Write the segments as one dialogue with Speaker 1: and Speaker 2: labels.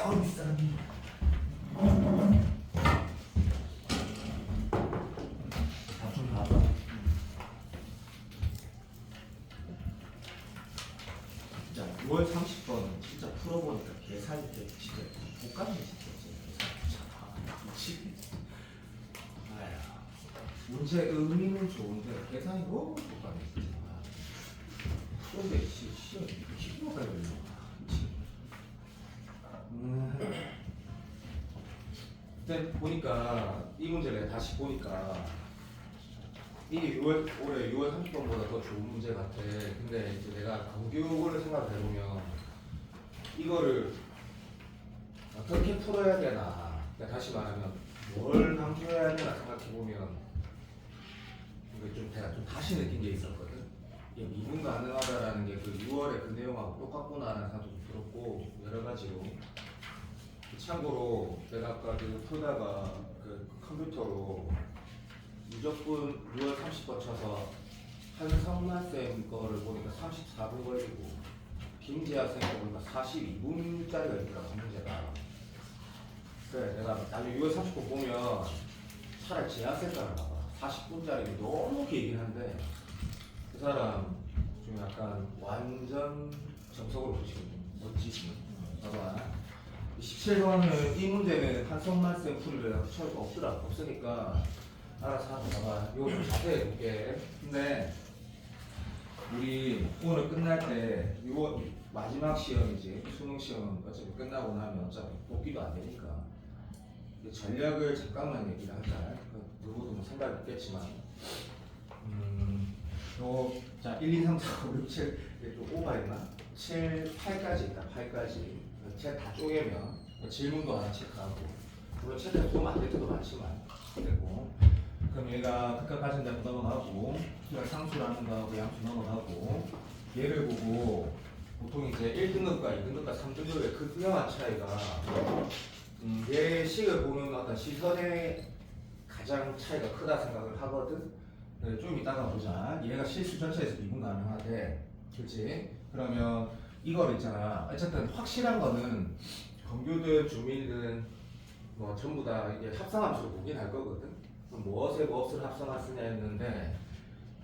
Speaker 1: 싸우는 사람이. 좀 봐봐. 자, 6월 30번 진짜 풀어보니까 계산이 때 진짜 못가네 진짜. 계산 미치겠네. 아야. 문제 의미는 좋은데 계산이 너무 못가네 진짜. 그런데 시험 기분가 걸려. 그때 보니까 이 문제를 다시 보니까 올해 6월 30번보다 더 좋은 문제 같아. 근데 이제 내가 강규를 생각해보면 이거를 어떻게 풀어야 되나, 그러니까 다시 말하면 뭘 강조해야 되나 생각해보면 이거 좀 내가 좀 다시 느낀 게 있었거든. 이게 미분 가능하다라는 게 그 6월에 그 내용하고 똑같구나라는 생각도 좀 들었고, 여러 가지로. 참고로 내가 아까 그 풀다가 그 컴퓨터로 무조건 6월 30번 쳐서 한성만쌤 거를 보니까 34분 걸리고 김재학 쌤 거 보니까 42분짜리가 있더라고 문제가. 그래 내가 나중에 6월 30분 보면 차라리 재학 쌤 거를 봐봐. 40분짜리 너무 길긴 한데 그 사람 좀 약간 완전 정석으로 보시거든. 멋지지. 봐봐. 17번은 이 문제는 한성만쌤 풀이를 처음 없으니까 알아서 한번 봐봐. 이거 좀 자세히 해볼게. 근데 우리 오늘 끝날 때 이거 마지막 시험이지. 수능 시험 어차피 끝나고 나면 어차피 복귀도 안 되니까 전략을 잠깐만 얘기를 하자. 누구도 뭐 생각이 있겠지만 자 1, 2, 3, 4, 5, 6, 7 좀 오버했나? 7, 8까지 있다. 8까지 다 쪼개면 질문도 하나 체크하고, 물론 체크해서 도움 안 될 때도 많지만 되고, 그럼 얘가 극과 가진 대로 넘어가고, 얘가 상수라는 거하고 양수 넘어가고, 얘를 보고 보통 이제 1등급과 2등급과 3등급의 그 뚜렷한 차이가 얘 식을 보는 어떤 시선의 가장 차이가 크다 생각을 하거든. 좀 이따가 보자. 얘가 실수 전체에서 미분 가능하대. 그렇지? 그러면 이걸 있잖아. 어쨌든 확실한 거는 검교든 주민이든 뭐 전부 다 이게 합성함수로 보긴 할 거거든. 무엇에 무엇을 합성했느냐 했는데,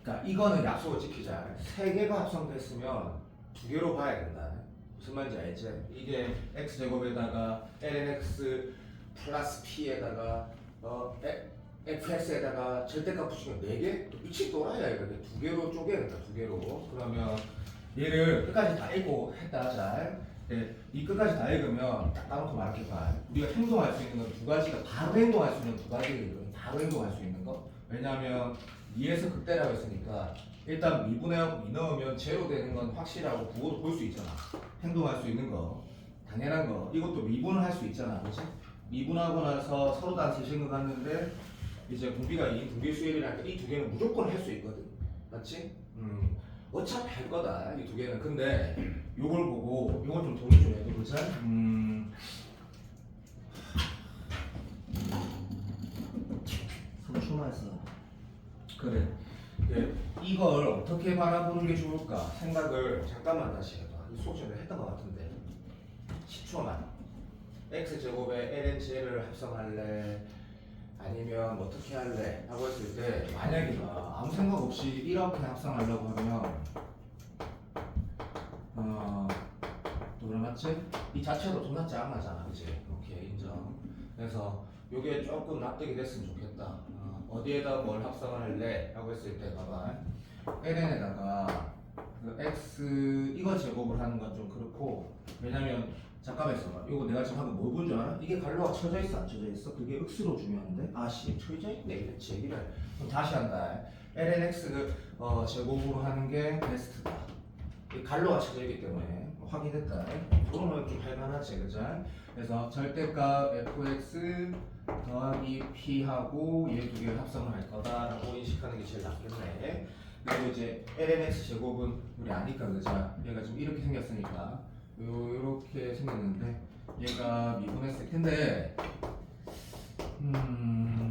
Speaker 1: 그러니까 이거는 약속을 지키자. 세 개가 합성됐으면 두 개로 봐야 된다. 무슨 말인지 알지? 이게 x 제곱에다가 lnx 플러스 p에다가 fx에다가 절대값 붙이면 4개? 또 미친 또라이야 이거. 두 개로 쪼개야겠다. 두 개로. 그러면 얘를 끝까지 다 읽고 했다. 잘. 네, 이 끝까지 다 읽으면 딱 까놓고 말할게봐. 우리가 행동할 수 있는 건 두 가지가, 바로 행동할 수 있는 두 가지거든. 바로 행동할 수 있는 거. 왜냐면 2에서 극대라고 했으니까 일단 미분해하고 미 넣으면 제로 되는 건 확실하고 부호도 볼 수 있잖아. 행동할 수 있는 거. 당연한 거. 이것도 미분을 할 수 있잖아. 그치? 미분하고 나서 서로 다 세신 것 같는데 이제 공비가 2인 두개 수열이라니까 이 두 개는 무조건 할 수 있거든. 맞지? 어차피 할 거다 이 두 개는. 근데 요걸 보고 요걸 좀 동의 좀 해보자. 손춤했어. 그래. 예, 이걸 어떻게 바라보는 게 좋을까 생각을 잠깐만 다시 해봐. 이 수업 전에 했던 것 같은데 10초만. x 제곱에 lng를 합성할래? 아니면 어떻게 할래? 하고 했을 때 만약이가 아무 생각 없이 이렇게 합성하려고 하면 또 맞지? 이 자체도 존나 짱하잖아, 그치? 오케이, 인정. 그래서 요게 조금 납득이 됐으면 좋겠다. 어디에다 뭘 합성을 할래? 하고 했을 때 봐봐. ln에다가 그 x 이거 제곱을 하는 건 좀 그렇고, 왜냐면 잠깐만 있어봐. 이거 내가 지금 하면 뭐 본 줄 알아? 이게 갈로가 쳐져 있어 안 쳐져 있어? 그게 억수로 중요한데? 아씨 쳐져 있네 이런 제기를. 그럼 다시 한다. lnx 그 제곱으로 하는 게 베스트다. 이 갈로가 쳐져 있기 때문에 확인했다. 그러면 좀 할만하지, 그죠? 그래서 절대값 fx 더하기 p하고 얘 두 개를 합성을 할 거다라고 인식하는 게 제일 낫겠네. 그리고 이제 lnx 제곱은 우리 아니까, 그죠? 얘가 지금 이렇게 생겼으니까 요렇게 생겼는데 얘가 미분했을 텐데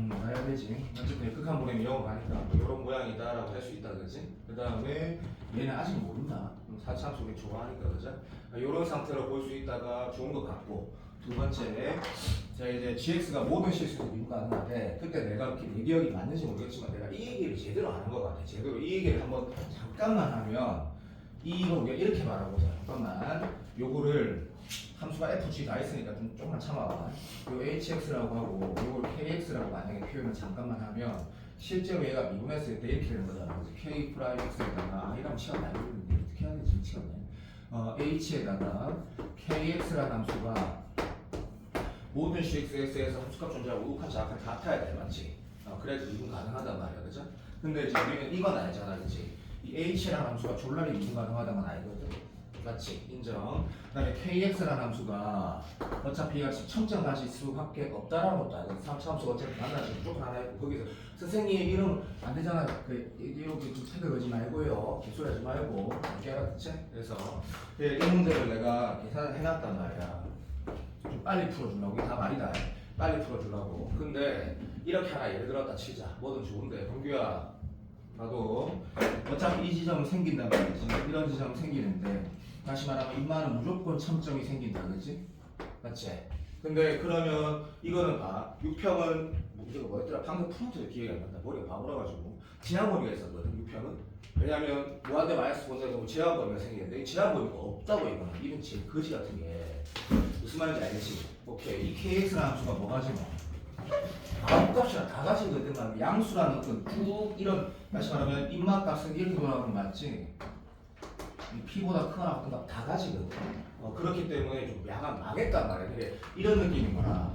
Speaker 1: 봐야 되지. 어쨌든 극한 보내면 영어 가니까 뭐 요런 모양이다 라고 할 수 있다, 그지? 그 다음에 얘는 아직 모른다. 사참수를 좋아하니까, 그죠? 요런 상태로 볼 수 있다가 좋은 것 같고, 두 번째, 자 이제 GX가 모든 실수도 미분 가능한데 그때 내가 이렇게 내 기억이 맞는지 모르겠지만 내가 이 얘기를 제대로 안 한 것 같아. 제대로 이 얘기를 한번 잠깐만 하면 이거 우리가 이렇게 말하고자 잠깐만 요거를 함수가 f, g 다 있으니까 좀 조금만 참아봐. 요 hx라고 하고 요걸 kx라고 만약에 표현을 잠깐만 하면 실제로 얘가 미분했을 때 이렇게 되는 거잖아. 그래서 k 프라임 x에다가 이라면 시간 많이 걸리는데 어떻게 해야 되지? 미치겠네. h에다가 kx라는 함수가 모든 cx에서 함수값 존재하고 우칸 좌칸 같아야 돼, 맞지? 그래야지 미분 가능하단 말이야, 그죠? 근데 이제 우리는 이건 알잖아, 그치? 이 h라는 함수가 졸라리 미분 가능하다는 건 알거든. 맞지? 인정. 그다음에 kx라는 함수가 어차피 같이 첨점 다시 수밖에 없다라는 것도 알고 3차 함수가 어차피 만나서 무조건 하나 있고 거기서 선생님 이름 안 되잖아. 이렇게 좀 태그 걸지 말고요. 개소리 하지 말고 이렇게 알았지? 그래서 이 문제를 내가 계산을 해놨단 말이야. 좀 빨리 풀어주려고. 이게 다 말이다. 빨리 풀어주려고. 근데 이렇게 하나 예를 들었다 치자. 뭐든 좋은데 범규야 나도 어차피 이 지점은 생긴단 말이지. 이런 지점은 생기는데 다시 말하면 인마는 무조건 첨점이 생긴다, 그렇지? 맞지? 근데 그러면 이거는 유평은 문제가 뭐였더라? 방금 풀었는데 기억이 안 난다. 머리가 바보라가지고 지하머리가 있었거든. 유평은 왜냐면 무한대 마이너스 본사에서 제한범위가 생기는데 이 제한범위가 없다고 이거는 이런 제일 거지 같은 게 무슨 말인지 알겠지? 오케이 이 kx라는 함수가 뭐가지 뭐? 값이랑 다 가지거든. 막 양수라는 어떤 쭉 이런 다시 말하면 인마값은 이렇게 돌아가는 거 맞지? P보다 크거나 같은 다 가지거든. 그렇기 때문에 좀 약간 망했단 말이야. 근데 이런 느낌인 거나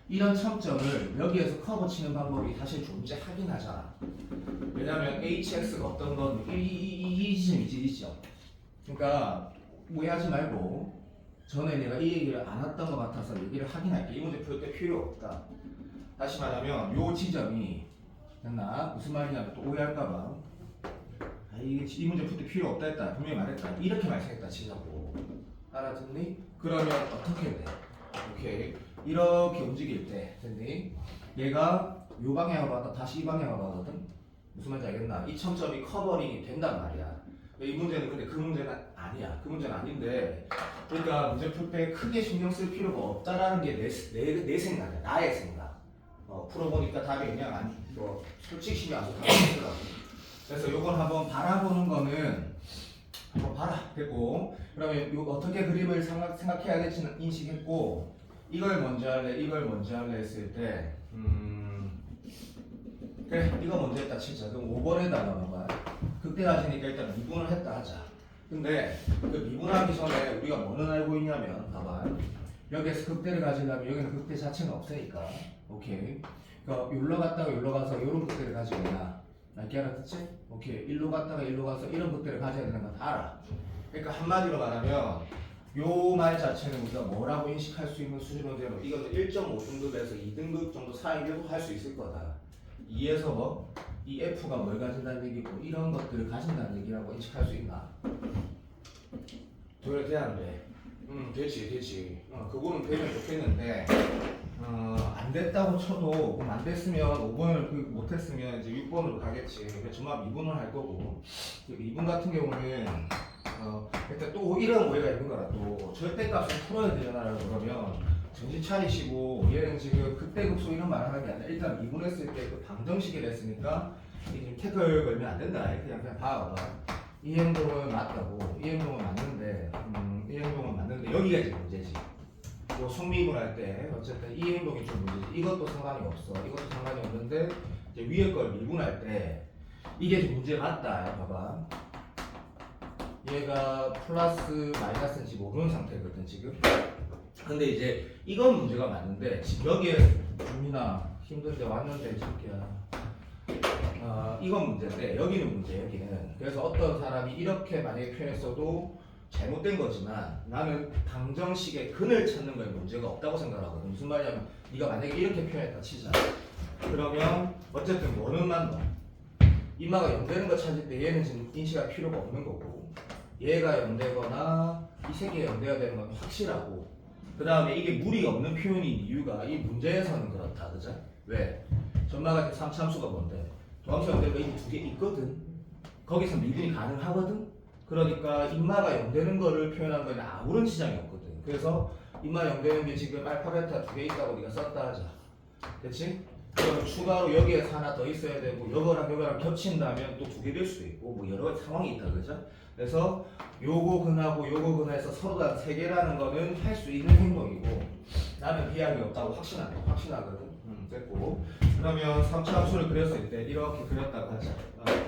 Speaker 1: 이런 첨점을 여기에서 커버 치는 방법이 사실 존재하긴 하잖아. 왜냐면 hx가 어떤 건 이 지점이지, 이 지점. 그러니까 오해하지 말고 전에 내가 이 얘기를 안 했던 것 같아서 얘기를 하긴 할게. 이 문제 풀 때 필요 없다. 다시 말하면 요 지점이 됐나? 무슨 말이냐면 또 오해할까봐. 이 문제 풀 때 필요 없다 했다. 분명히 말했다. 이렇게 말씀했다 치자고. 알아듣니? 그러면 어떻게 돼? 오케이. 이렇게 움직일 때 됐니? 얘가 요 방향으로 왔다 다시 이 방향으로 가거든? 무슨 말인지 알겠나? 이 첨점이 커버링이 된단 말이야. 이 문제는 근데 그 문제는 아니야. 그 문제는 아닌데 그러니까 문제 풀 때 크게 신경 쓸 필요가 없다라는 게 내 생각이야. 나의 생각. 풀어보니까 답이 그냥 솔직히 신경 안 쓰더라고. 그래서 요건 한번 바라보는 거는 한번 봐라 됐고 그러면 요 어떻게 그림을 생각해야 될지는 인식했고 이걸 먼저 할래 이걸 먼저 할래 했을 때 그래 이거 먼저 했다 치자. 그럼 5번에다가 뭔가 극대가지니까 일단 미분을 했다 하자. 근데 그 미분하기 전에 우리가 뭐는 알고 있냐면 봐봐 여기에서 극대를 가지려면 여기는 극대 자체는 없으니까 오케이 그러니까 여기로 갔다가 여기로 가서 이런 극대를 가지고 있나 알게 알아듣지? 오케이 일로 갔다가 일로 가서 이런 것들을 가져야 되는 건 다 알아. 그러니까 한마디로 말하면 요 말 자체는 우리가 뭐라고 인식할 수 있는 수준으로 되면 이거는 1.5등급에서 2등급 정도 사이에도 할 수 있을 거다. 2에서 뭐? 이 F가 뭘 가진다는 얘기고 이런 것들을 가진다는 얘기라고 인식할 수 있나? 도열 돼야는데 되지 그거는 되면 좋겠는데 안 됐다고 쳐도 그럼 안 됐으면 5번을 못했으면 이제 6번으로 가겠지. 그러니까 정말 미분을 할 거고 미분 같은 경우는 일단 또 이런 오해가 있는 거라 또 절대값을 풀어야 되잖아요. 그러면 정신 차리시고 얘는 지금 극대급소 이런 말을 하는 게 아니라 일단 미분했을 때 그 방정식을 했으니까 이게 태클 걸면 안 된다. 그냥 봐봐. 이 행동은 맞다고. 이 행동은 맞는데 이 행동은 맞는데 여기가 이제 문제지. 뭐 성미분 할 때 어쨌든 이 행동이 좀 문제지. 이것도 상관이 없어. 이것도 상관이 없는데 이제 위에 걸 미분할 때 이게 좀 문제 맞다. 봐봐. 얘가 플러스 마이너스인지 모르는 상태거든 지금. 근데 이제 이건 문제가 맞는데 지금 여기에 준민아 힘든데 왔는데 새끼야. 이건 문제인데 여기는 문제 여기는. 그래서 어떤 사람이 이렇게 만약에 표현했어도 잘못된 거지만 나는 방정식의 근을 찾는 거에 문제가 없다고 생각하거든. 무슨 말이냐면 네가 만약에 이렇게 표현했다 치자. 그러면 어쨌든 원은만 넣어. 이마가 0되는 거 찾을 때 얘는 지금 인식할 필요가 없는 거고 얘가 0되거나 이 세 개가 0되어야 되는 건 확실하고 그 다음에 이게 무리가 없는 표현인 이유가 이 문제에서는 그렇다. 그죠? 왜? 전마가 3참수가 뭔데? 도함수 0되는 거 이미 2개 있거든. 거기서 미분이 가능하거든. 그러니까 인마가 0되는 거를 표현한 거에는 아무런 지장이 없거든. 그래서 이마 연결된 게 지금 알파 베타 두 개 있다고 네가 썼다 하자. 그치? 그럼 추가로 여기에서 하나 더 있어야 되고 요거랑 요거랑 겹친다면 또 두 개 될 수도 있고 뭐 여러 가지 상황이 있다 그죠? 그래서 요거 근하고 요거 근하에서 서로 다 세 개라는 거는 할 수 있는 행동이고 나는 비약이 없다고 확신하거든. 됐고 그러면 3차 함수를 그렸을 때 이렇게 그렸다고 하자.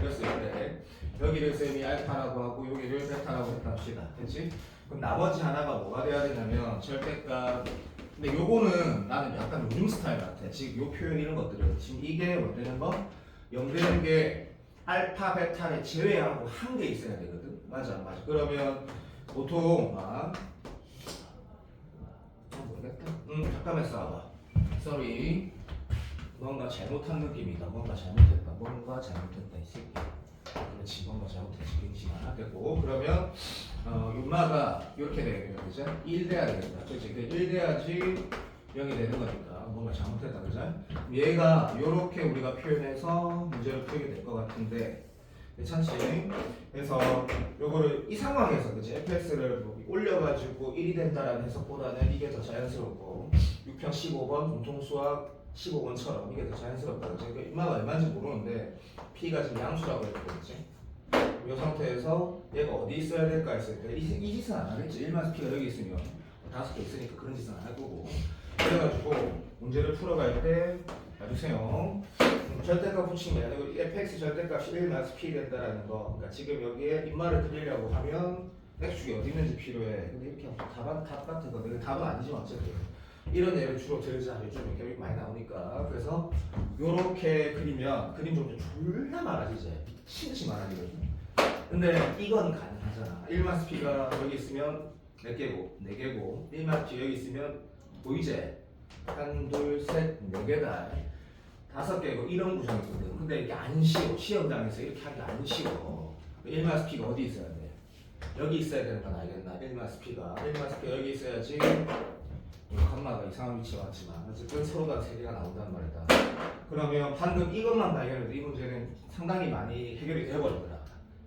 Speaker 1: 그렸을 때 여기를 쌤이 알파라고 하고 여기를 베타라고 했답시다. 됐지? 그럼 나머지 하나가 뭐가 돼야 되냐면 절대값. 근데 요거는 나는 약간 요즘 스타일 같아. 지금 요 표현 이런 것들은 지금 이게 뭐 되는 거? 0 되는 게 알파 베타를 제외하고 한 개 있어야 되거든. 맞아. 그러면 보통 모르겠다. 잠깐만 써봐. Sorry. 뭔가 잘못한 느낌이다. 뭔가 잘못했다. 이 새끼. 그렇지. 뭔가 잘못했지. 괜찮아. 됐고 그러면 윤마가 이렇게 되겠네요. 그죠? 1 돼야 되겠다. 그렇지. 1 돼야지 0이 되는 거니까 뭔가 잘못했다. 그죠? 얘가 이렇게 우리가 표현해서 문제를 풀게 될 것 같은데 괜찮지? 그래서 요거를 이 상황에서 그치? fx를 올려가지고 1이 된다라는 해석보다는 이게 더 자연스럽고 6평 15번 공통수학 15번처럼 이게 더 자연스럽다. 그러니까 인마가 얼마인지 모르는데 P가 지금 양수라고 했거든요. 이 상태에서 얘가 어디 있어야 될까 했을 때 이 짓은 안 하겠지. 1만 P가 여기 있으면 5개 있으니까 그런 짓은 안 할 거고. 그래가지고 문제를 풀어갈 때 봐주세요. 절대값 붙인 게 아니고 fx 절대값이 1 P 된다라는 거. 그러니까 지금 여기에 인마를 그리려고 하면 x축이 어디 있는지 필요해. 근데 이렇게 하면 답 같은 거. 이거 답은 아니지만 어쨌든. 이런 예를 주로 들자. 요즘에 교육 많이 나오니까. 그래서 요렇게 그리면 그림 좀 졸라 많아지지. 미친듯이 많아지거든. 근데 이건 가능하잖아. 1 P가 여기 있으면 4개고 4개고 1 P 여기 있으면 보이지? 1, 2, 3, 4개다. 5개고 이런 구성이거든. 근데 이게 안 쉬워. 시험장에서 이렇게 하기 안 쉬워. 1 P가 어디 있어야 돼? 여기 있어야 되는 건 알겠나? 1 P가 여기 있어야지. 컴마가 이상한 위치에 왔지만 어쨌든 서로가 3개가 나온단 말이다. 그러면 방금 이것만 발견해도 이 문제는 상당히 많이 해결이 되어버리더라.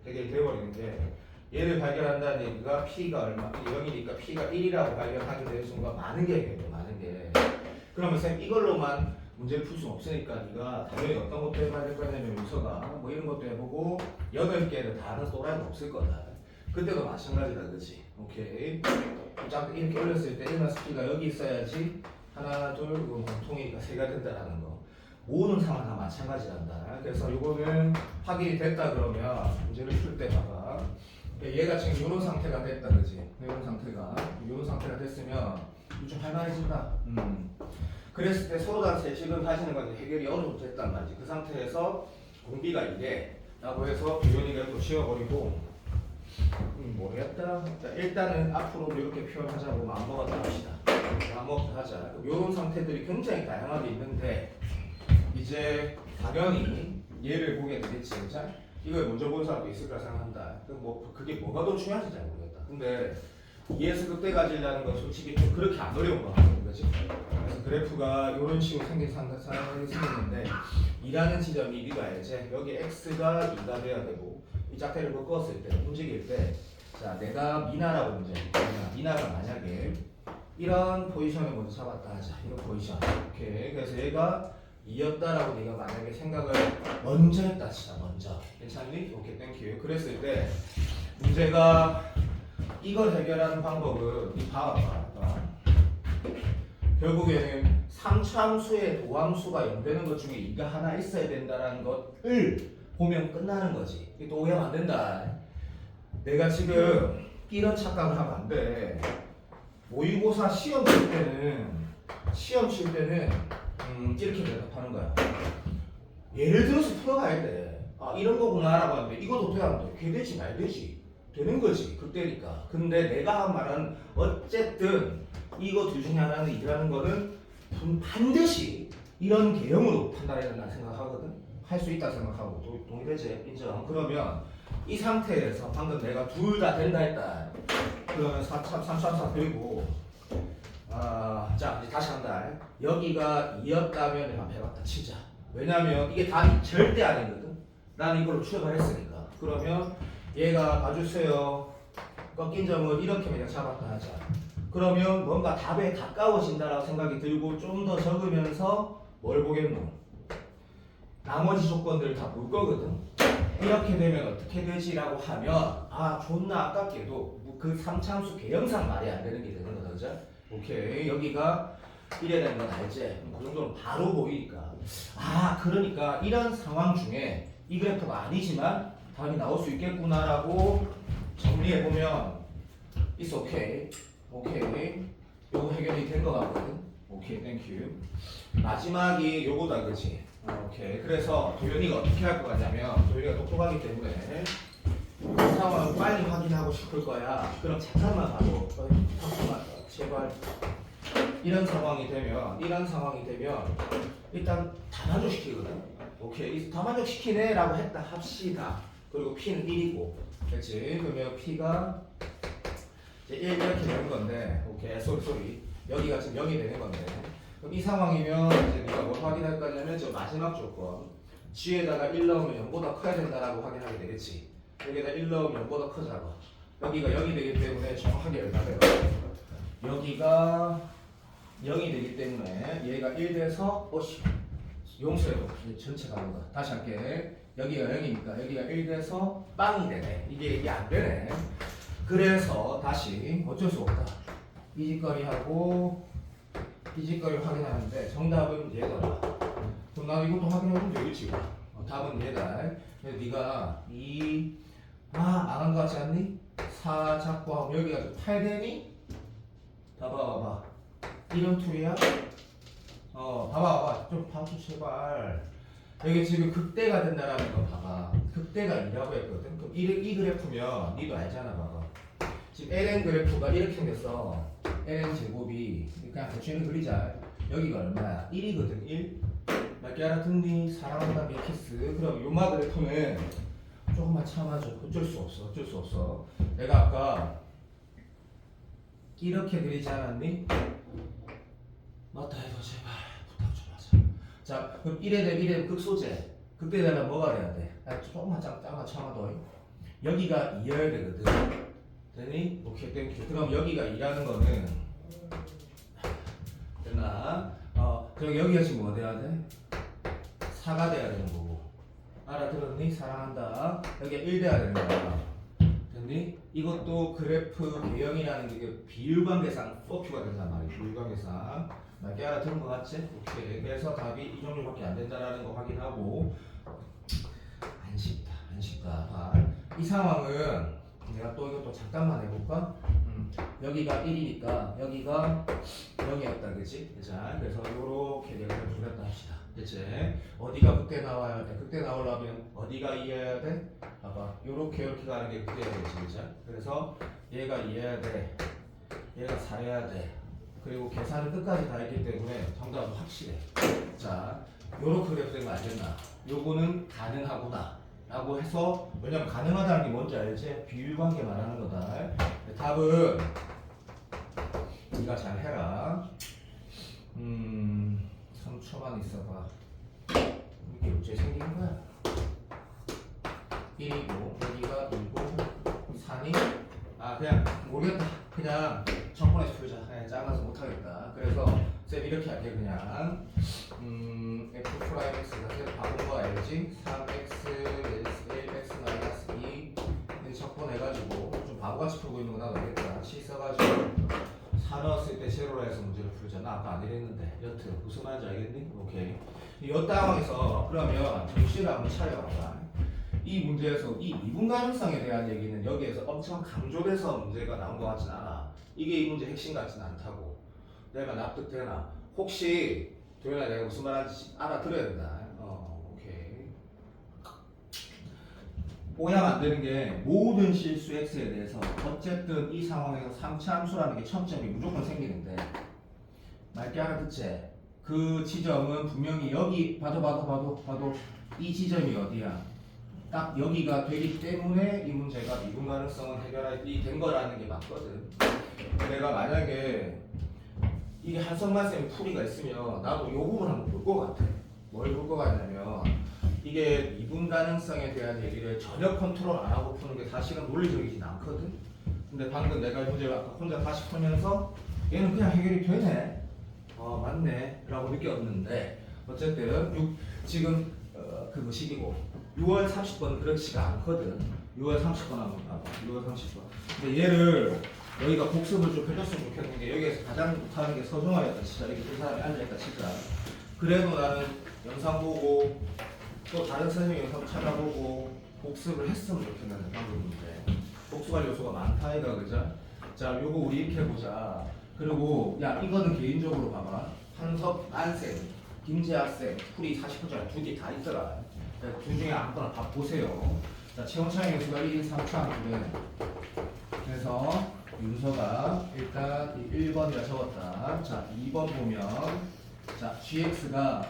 Speaker 1: 해결이 되어버리는데 얘를 발견한다는 얘기가 P가 얼마? 0이니까 P가 1이라고 발견하게 되는 순간 많은 게 해결돼. 많은 게. 그러면 쌤 이걸로만 문제를 풀 수는 없으니까 네가 당연히 어떤 것도 해봐야 될 거냐면 윤서가 뭐 이런 것도 해보고 8개를 다 하는 또라이는 없을 거다. 그때도 마찬가지다. 그치? 오케이. 짝 이렇게 올렸을 때 1 P가 여기 있어야지 하나 둘 공통이니까 3가 된다라는 거. 모든 상황 다 마찬가지란다. 그래서 이거는 확인이 됐다 그러면 문제를 풀 때 봐봐. 얘가 지금 이런 상태가 됐다. 그치? 이런 상태가 됐으면 좀 할만해진다. 그랬을 때 서로 다 제식을 하시는 건 해결이 어느 정도 됐단 말이지. 그 상태에서 공비가 이래 라고 해서 교현이가 또 지워버리고 모르겠다. 일단은 앞으로 이렇게 표현하자고 마음먹었다 합시다. 마음먹었다 하자. 이런 상태들이 굉장히 다양하게 있는데 이제 당연히 얘를 보게 되겠지. 진짜? 이걸 먼저 본 사람도 있을 거라 생각한다. 그게 뭐가 더 중요한지 잘 모르겠다. 근데 2에서 극대 가지려는 건 솔직히 좀 그렇게 안 어려운 거 같은 거지. 그래서 그래프가 이런 식으로 상황이 생겼는데 2라는 지점이 네가 알지? 여기 x가 2가 돼야 되고 이 짝대를 묶었을 때 움직일 때 자 내가 미나라고 미나가 만약에 이런 포지션을 먼저 잡았다 하자. 이런 포지션. 오케이. 그래서 얘가 2였다라고 네가 만약에 생각을 먼저 했다 치자. 먼저. 괜찮니? 오케이. 땡큐. 그랬을 때 문제가 이걸 해결하는 방법은 이 봐봐. 결국에는 3차함수의 도함수가 0 되는 것 중에 2가 하나 있어야 된다는 것을 보면 끝나는 거지. 또 오해하면 안 된다. 내가 지금 이런 착각을 하면 안 돼. 모의고사 시험 칠 때는 이렇게 대답하는 거야. 예를 들어서 풀어가야 돼. 아 이런 거구나라고 하는데 이것도 돼 안 돼? 개 되지 말 되지. 되는 거지 그때니까. 근데 내가 한 말은 어쨌든 이거 둘 중에 하나는 이라는 거는 반드시 이런 개념으로 판단해야 된다 생각하거든. 할 수 있다 생각하고 동의되지? 인정. 그러면 이 상태에서 방금 내가 둘 다 된다 했다. 그러면 3차함수 그리고 자 이제 다시 한다. 여기가 2였다면 내가 해봤다 치자. 왜냐면 이게 답이 절대 아니거든. 나는 이걸로 추적을 했으니까. 그러면 얘가 봐주세요. 꺾인 점을 이렇게 그냥 잡았다 하자. 그러면 뭔가 답에 가까워진다라고 생각이 들고 좀 더 적으면서 뭘 보겠노? 나머지 조건들을 다 볼 거거든. 이렇게 되면 어떻게 되지라고 하면 아 존나 아깝게도 그 3차함수 개형상 말이 안 되는 게 되는 거다. 그죠? 오케이. 여기가 이래 되는 건 알지? 그 정도는 바로 보이니까. 아 그러니까 이런 상황 중에 이 그래프가 아니지만 답이 나올 수 있겠구나라고 정리해보면 it's okay. 오케이. 요거 해결이 된 거 같거든. 오케이, 땡큐. 마지막이 요거다, 그치? 오케이. 그래서 도현이가 어떻게 할 것 같냐면, 도현이가 똑똑하기 때문에 이 상황을 빨리 확인하고 싶을 거야. 그럼 잠깐만 봐도, 잠깐만, 제발. 이런 상황이 되면 일단 다 만족시키거든. 오케이. 다 만족시키네라고 했다 합시다. 그리고 P는 1이고, 그렇지? 그러면 P가 이제 1 이렇게 되는 건데, 오케이, 쏘리. 여기가 지금 0이 되는 건데, 그럼 이 상황이면 이제 네가 뭘 확인할 거냐면 저 마지막 조건 G에다가 1 넣으면 0보다 커야 된다라고 확인하게 되겠지. 여기에다 1 넣으면 0보다 크자고. 여기가 0이 되기 때문에 정확하게 연락해요. 여기가 0이 되기 때문에 얘가 1 돼서 용서해도 전체가 아니다. 다시 할게. 여기가 0이니까 여기가 1 돼서 빵이 되네. 이게 안 되네. 그래서 다시 어쩔 수 없다. 이 짓거리하고 이 짓거리 확인하는데 정답은 얘더라. 그럼 나 이것도 확인해보면 되겠지. 답은 얘다. 근데 네가 안한 것 같지 않니? 4 잡고 하고 여기가 8 되니? 봐봐. 이런 툴이야? 봐봐. 좀 봐줘 제발. 여기 지금 극대가 된다라는 거 봐봐. 극대가 2라고 했거든. 그럼 이 그래프면 니도 알잖아. 봐봐. 지금 ln 그래프가 이렇게 생겼어. ln 제곱이 그냥 대충 그리자. 여기가 얼마야? 1이거든. 1. 몇 개 알아듣니? 사랑한다 밀키스. 그럼 요마 그래프는 조금만 참아줘. 어쩔 수 없어. 내가 아까 이렇게 그리지 않았니? 맞다 해도 제발 부탁 좀 하자. 자, 그럼 1에 대면 극소재. 극대 되면 뭐가 돼야 돼? 조금만 잠깐 참아둬. 여기가 2여야 되거든. 되니? 오케이, 땡큐. 그럼 여기가 2라는 거는 됐나? 그럼 여기가 지금 뭐 돼야 돼? 4가 돼야 되는 거고. 알아들었니? 사랑한다. 여기가 1 돼야 되는 거야. 됐니? 이것도 그래프 개형이라는 게 비율관계상 FOQ가 된단 말이야. 비율관계상. 맞게 알아들은 거 같지? 오케이. 그래서 답이 이 정도밖에 안 된다라는 거 확인하고. 안 쉽다. 이 상황은 내가 또 이것도 잠깐만 해볼까? 여기가 1이니까 여기가 0이었다, 그치? 자, 그래서 요렇게 내가 그렸다 합시다. 그치? 어디가 극대 나와야 돼? 극대 나오려면 어디가 2여야 돼? 봐봐. 요렇게 가는 게 극대야 되지, 그치? 그래서 얘가 2여야 돼. 얘가 4여야 돼. 그리고 계산은 끝까지 다 했기 때문에 정답은 확실해. 자, 요렇게 그래프 되면 알겠나? 요거는 가능하구나. 라고 해서, 왜냐면 가능하다는 게 뭔지 알지? 비율관계 말하는 거다. 답은 네가 잘 해라. 3초만 있어봐. 이게 어째 생긴 거야? 1이고 여기가 2고 4니? 그냥 모르겠다. 그냥 정권에서 풀자. 작아서 못하겠다. 그래서 쌤 이렇게 할게. 그냥 f 프라임 x가 계속 바꾼 거 알지? 3x 1x 마이너스 2 적분 해가지고 좀 바보같이 풀고 있는 거 나도 알겠다. C 써가지고 4 넣었을 때 제로라 해서 문제를 풀자. 나 아까 안 이랬는데. 여튼 무슨 말인지 알겠니? 오케이. 이 상황에서 그러면 정신을 한번 차려봐. 이 문제에서 이 미분 가능성에 대한 얘기는 여기에서 엄청 강조돼서 문제가 나온 것 같진 않아. 이게 이 문제 핵심 같진 않다고. 내가 납득되나? 혹시 도현아 내가 무슨 말하는지 알아들어야 된다. 오케이. 오해하면 안 되는 게 모든 실수 x에 대해서 어쨌든 이 상황에서 3차 함수라는 게 첨점이 무조건 생기는데 맑게 알아듣지? 그 지점은 분명히 여기 봐도 이 지점이 어디야? 딱 여기가 되기 때문에 이 문제가 미분 가능성은 해결이 된 거라는 게 맞거든. 내가 만약에 이게 한성만 쌤 풀이가 있으면 나도 요 부분 한번 볼 것 같아. 뭘 볼 것 같냐면 이게 미분 가능성에 대한 얘기를 전혀 컨트롤 안 하고 푸는 게 사실은 논리적이진 않거든. 근데 방금 내가 문제를 아까 혼자 다시 풀면서 얘는 그냥 해결이 되네. 맞네. 라고 느꼈는데 어쨌든 지금 그 뭐식이고 6월 30번은 그렇지가 않거든. 6월 30번 한번 봐봐. 6월 30번. 근데 얘를 여기가 복습을 좀 해줬으면 좋겠는 게 여기에서 가장 못하는 게 서중화였다 진짜. 이렇게 그 사람이 앉아있다 진짜. 그래도 나는 영상 보고 또 다른 선생님 영상 찾아보고 복습을 했으면 좋겠는데 방금 문제 복습할 요소가 많다 이거 그죠? 자 요거 우리 이렇게 해보자. 그리고 야 이거는 개인적으로 봐봐. 한섭 안쌤 김재학쌤 풀이 40분짜리 두 개 다 있더라. 둘 중에 아무거나 다 보세요. 자 최원창의 요소가 1인 3차 그래. 그래서 윤서가 일단 1번이라 적었다. 자 2번 보면 자 gx가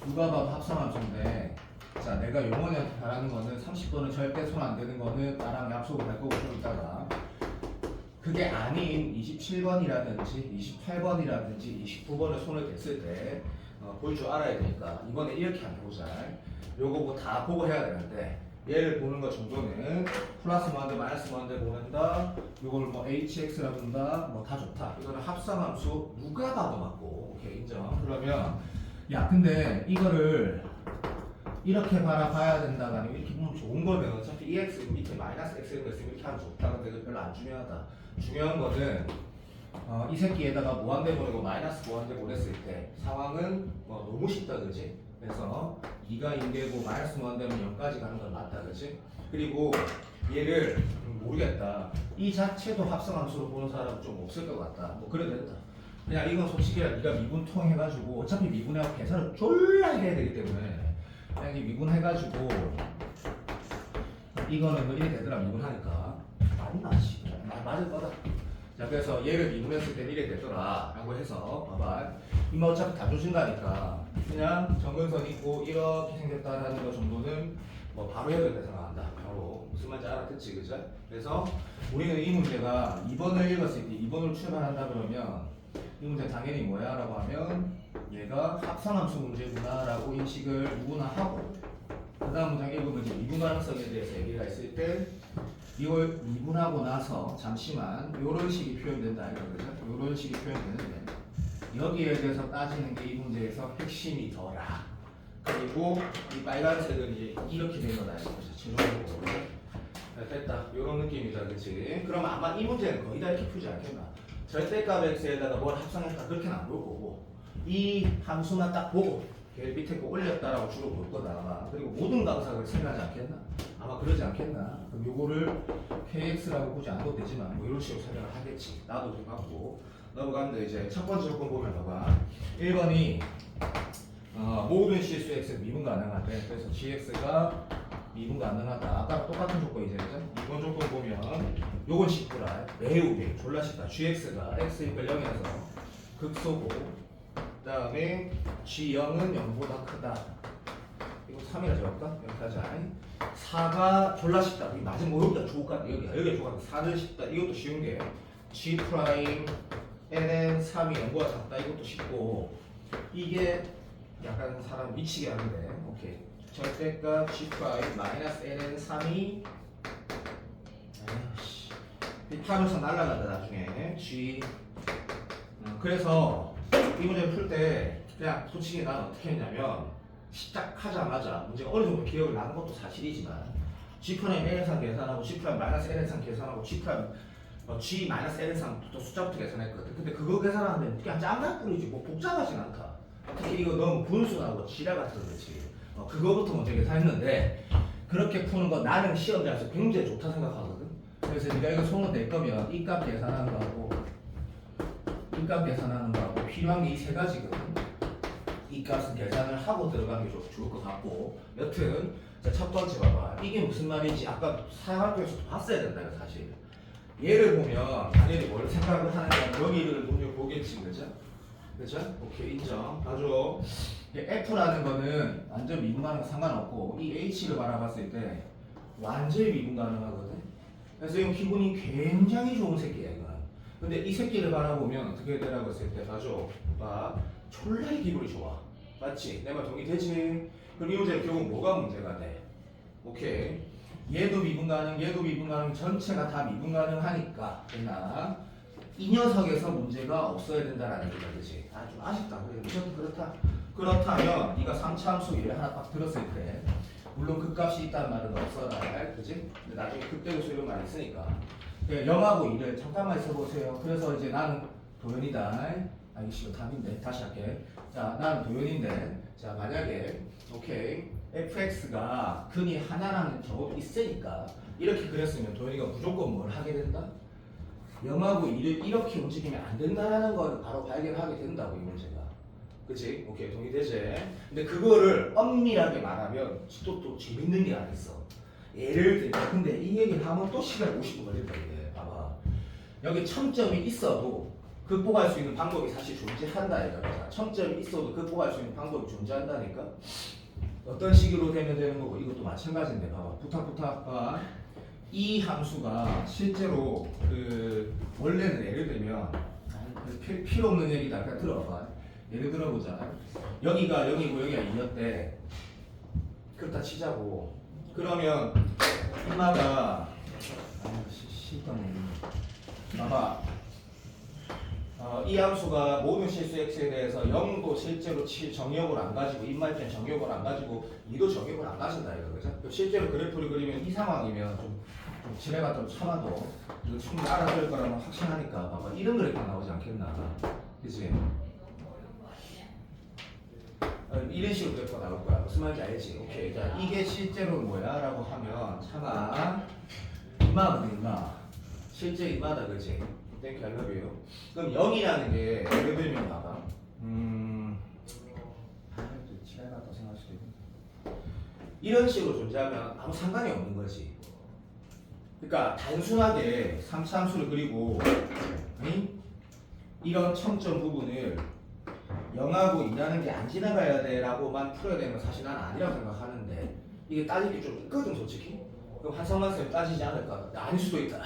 Speaker 1: 누가 봐도 합성함수인데 자 내가 용원이한테 바라는 거는 30번은 절대 손 안 대는 거는 나랑 약속을 할 거고 좀 이따가 그게 아닌 27번이라든지 28번이라든지 29번을 손을 댔을 때 볼 줄 알아야 되니까 이번에 이렇게 한번 해보자. 요거 뭐 다 보고 해야 되는데 얘를 보는 것 정도는 플러스 무한대 마이너스 무한대 보낸다. 요걸 뭐 hx라 본다. 뭐 다 좋다. 이거는 합성함수 누가 봐도 맞고 오케이 인정. 그러면 야 근데 이거를 이렇게 바라봐야 된다가 아니고 이렇게 보면 좋은 거면 어차피 EX 밑에 마이너스 X 이런 거 있으면 이렇게 하면 좋다. 근데 그거 별로 안 중요하다. 중요한 거는 이 새끼에다가 무한대 보내고 마이너스 무한대 보냈을 때 상황은 뭐 너무 쉽다 그지? 그래서 2가 2되고 마이너스 무한대면 0까지 가는 건 맞다 그지? 그리고 얘를 모르겠다. 이 자체도 합성함수로 보는 사람은 좀 없을 것 같다. 뭐 그래도 된다. 그냥 이건 솔직히 네가 미분통 해가지고 어차피 미분하고 계산을 졸라 해야 되기 때문에 그냥 이 미분해가지고 이거는 뭐 이래 되더라 미분하니까 맞나 씨 맞을 거다. 자 그래서 얘를 미분했을 때 이래 되더라 라고 해서 봐봐 이마 어차피 다 주신다니까 그냥 정근선 있고 이렇게 생겼다라는 거 정도는 뭐 바로 해도 돼 생각한다. 바로 무슨 말인지 알아듣지 그죠? 그래서 우리는 이 문제가 2번을 읽었을 때 2번으로 출발한다 그러면 이 문제 당연히 뭐야 라고 하면 얘가 합성함수 문제구나 라고 인식을 누구나 하고 그 다음 문장 읽으면 이제 미분 가능성에 대해서 얘기가 있을 때 이걸 미분하고 나서 잠시만 요런 식이 표현된다 이거 그죠? 요런 식이 표현되는데 여기에 대해서 따지는 게 이 문제에서 핵심이더라. 그리고 이 빨간색은 이제 이렇게 된 거다 이거 그죠? 최종적으로 됐다 요런 느낌이다 그치? 그러면 아마 이 문제는 거의 다 이렇게 풀지 않겠나? 절대값 x에다가 뭘 합성했다 그렇게는 안 볼 거고 이 함수만 딱 보고 걔 밑에 거 올렸다라고 주로 볼 거다 아마. 그리고 모든 강사가 생각하지 않겠나? 아마 그러지 않겠나? 그럼 요거를 kx라고 보지 않아도 되지만 뭐 이런 식으로 생각을 하겠지. 나도 좀 하고 넘어가는데 이제 첫 번째 조건 보면 봐봐 1번이 모든 실수 x는 미분 가능하대. 그래서 gx가 미분 가능하다. 아까랑 똑같은 조건이죠. 그죠? 이번 조건 보면 요건 쉽더라. 매우 졸라 쉽다. gx가 x 이퀄 0에서 극소고 그 다음에 g0은 0보다 크다. 이거 3이라 적을까? 여기까지 4가 졸라 쉽다. 이 맞은 거 여기다 주고 여기가 주고 4는 쉽다. 이것도 쉬운 게 g 프라임 n은 3이 0보다 작다. 이것도 쉽고 이게 약간 사람 미치게 하는데 오케이. 절대값 g 프라임 마이너스 n은 3이 이 타면서 날아간다 나중에 g 그래서 이 문제를 풀 때 그냥 솔직히 난 어떻게 했냐면 시작하자마자 문제가 어느 정도 기억을 나는 것도 사실이지만 g 프라임 n상 계산하고 g 프라임 마이너스 n상 계산하고 g 프라임 g 마이너스 n상 또 숫자부터 계산했거든. 근데 그거 계산하는데 그냥 짱짱뿐이지 뭐 복잡하진 않다. 특히 이거 너무 분수하고 지랄 같아서 그렇지. 그거부터 먼저 계산했는데 그렇게 푸는 거 나는 시험장에서 굉장히 좋다 생각하거든. 그래서 네가 이거 손으로 낼 거면 이 값 계산하는 거하고 이 값 계산하는 거하고 필요한 게 이 세 가지거든. 이 값은 계산을 하고 들어가는 게 좋을 것 같고 여튼 자, 첫 번째 봐봐. 이게 무슨 말인지 아까 사용학교에서도 봤어야 된다 이거 사실. 얘를 보면 당연히 뭘 생각을 하는가 여기를 눈여보겠지 그죠? 그죠? 오케이 인정. 아주 F라는 거는 완전 미분 가능 상관없고 이 H를 바라봤을 때 완전히 미분 가능하거든. 그래서 이건 기분이 굉장히 좋은 새끼야 이거는. 근데 이 새끼를 바라보면 어떻게 되라고 했을 때 봐줘. 봐. 졸라이 기분이 좋아. 맞지? 내 말 동의되지? 그럼 이 문제는 결국 뭐가 문제가 돼? 오케이. 얘도 미분 가능, 얘도 미분 가능, 전체가 다 미분 가능하니까 됐나? 이 녀석에서 문제가 없어야 된다라는 얘기다, 그지? 아, 좀 아쉽다. 그래, 무조건 그렇다. 그렇다면 네가 3차 함수 얘를 하나 딱 들었을 때, 물론 극값이 있다는 말은 없어라, 그지? 근데 나중에 극대로 이런 말이 있으니까. 0하고 2를 잠깐만 있어보세요. 그래서 이제 나는 도연이다. 아, 이거 싫어, 답인데. 다시 할게. 자, 나는 도연인데, 자, 만약에, 오케이. fx가 근이 하나라는 경우도 있으니까, 이렇게 그렸으면 도연이가 무조건 뭘 하게 된다? 0하고 2를 이렇게 움직이면 안 된다는 걸 바로 발견하게 된다고, 이 문제가. 그치? 오케이, 동의되지? 근데 그거를 엄밀하게 말하면 또 재밌는 게 안 있어. 예를 들면, 근데 이 얘기를 하면 또 시간 50분 걸린다, 이게. 봐봐. 여기 첨점이 있어도 극복할 수 있는 방법이 사실 존재한다, 이거잖아. 첨점이 있어도 극복할 수 있는 방법이 존재한다니까? 어떤 식으로 되면 되는 거고, 이것도 마찬가지인데, 봐봐. 부탁, 봐. 이 함수가 실제로 원래는 예를 들면 필요 없는 얘기다. 그냥 들어봐. 예를 들어보자. 여기가 0이고 여기가 2였대. 그렇다 치자고. 그러면 이마가 봐봐. 이 함수가 모든 실수 x에 대해서 0도 실제로 정역을 안 가지고 입말편 정역을 안 가지고 2도 정역을 안 가진다 이거 그죠? 실제로 그래프를 그리면 이 상황이면 좀 지뢰가 좀 참아도 이거 충분히 알아들 거라면 확신하니까 봐봐 이런 그래프 나오지 않겠나? 그치? 이런 식으로 그래프가 나올 거야. 무슨 말인지 알지? 오케이. 자, 이게 실제로 뭐야? 라고 하면 참아 이마거든 이마. 실제 이마다 그치? Thank you, I love you. 그럼 0이라는 게 예를 들면 봐봐. 지뢰가 더 생각할 수도 있고. 이런 식으로 존재하면 아무 상관이 없는 거지. 그러니까 단순하게 3차 함수를 그리고 이런 첨점 부분을 0하고 2라는 게 안 지나가야 돼 라고만 풀어야 되는 건 사실 난 아니라고 생각하는데 이게 따질 게 좀 있거든 솔직히. 그럼 한성만 쌤 따지지 않을까? 아닐 수도 있다.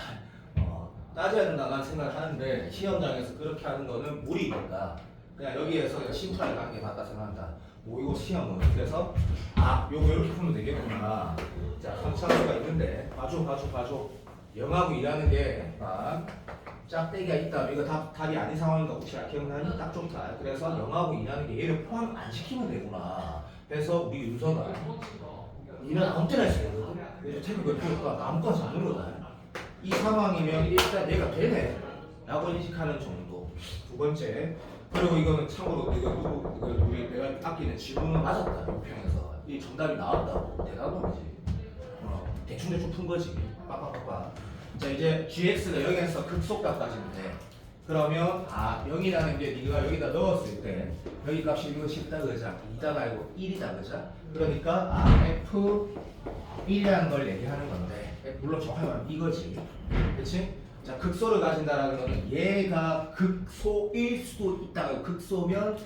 Speaker 1: 따져야 된다고 생각을 하는데 시험장에서 그렇게 하는 거는 무리니까 그냥 여기에서 그냥 심플하게 하는 게 맞다 생각한다. 모의고 시험은 그래서 요거 이렇게 풀면 되겠구나. 자 3차수가 있는데 봐줘 0하고 2라는 게 짝대기가 있다. 이거 답이 아닌 상황인가 혹시 기억나니? 딱 좋다. 그래서 0하고 2라는 게 얘를 포함 안 시키면 되구나. 그래서 우리 윤서가 이는 아무 때나 있어야 되거든. 그래서 태극을 풀었다. 아무거나 잡는 거다. 이 상황이면 일단 얘가 되네 라고 인식하는 정도. 두 번째, 그리고 이거는 참고로 이거 우리 내가 아끼는 질문은 맞았다. 요평에서 이 정답이 나왔다고. 대단한 지 대충 푼 거지. 빡빡빡빡. 자 이제 gx가 0에서 극속값까지인데 그러면 0이라는 게 네가 여기다 넣었을 때 여기 값이 이거 쉽다 그자 2다 말고 1이다 그자. 그러니까 f1이라는 걸 얘기하는 건데 물론 정확히 말하면 이거지. 그치? 자, 극소를 가진다라는 거는 얘가 극소일 수도 있다. 극소면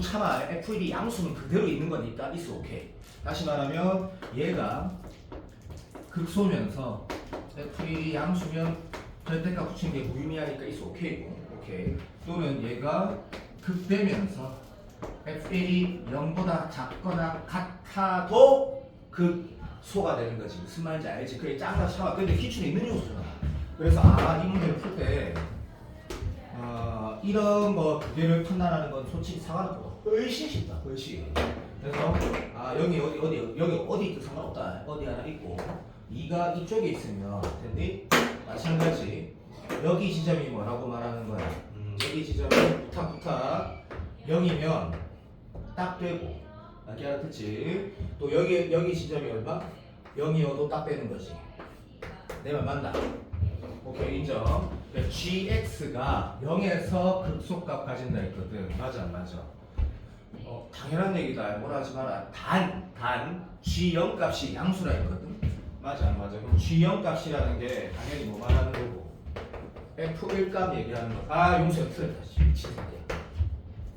Speaker 1: 참아. F1이 양수는 그대로 있는 거니까 있어. 오케이. 다시 말하면 얘가 극소면서 F1이 양수면 절대값 붙이는 게 무의미하니까 있어. 오케이. 오케이. 또는 얘가 극되면서 F1이 0보다 작거나 같아도 극소가 되는 거지. 무슨 말인지 알지? 그게 짱다 차와. 근데 기출에 있는 요소잖아. 그래서 이 문제를 풀 때 이런 거 두 개를 판단하는 건 솔직히 상관없고 훨씬 쉽다. 훨씬. 그래서 여기 어디 있든 상관없다. 어디 하나 있고 2가 이쪽에 있으면 근데 마찬가지 여기 지점이 뭐라고 말하는 거야? 여기 지점이 부탁 0이면 딱 되고 이렇게 알아듣지? 또 여기 지점이 얼마? 0이어도 딱 되는 거지. 내 말 맞나? 오케이 인정. gx가 0에서 극속값 가진다 했거든. 맞아 안 맞아? 당연한 얘기다. 뭐라 하지 마라. 단 g0 값이 양수라 했거든. 맞아 안 맞아? 그럼 g0 값이라는 게 당연히 뭐 말하는 거고 f1 값 얘기하는 거. 용수야 틀렸다. 미친 새끼야.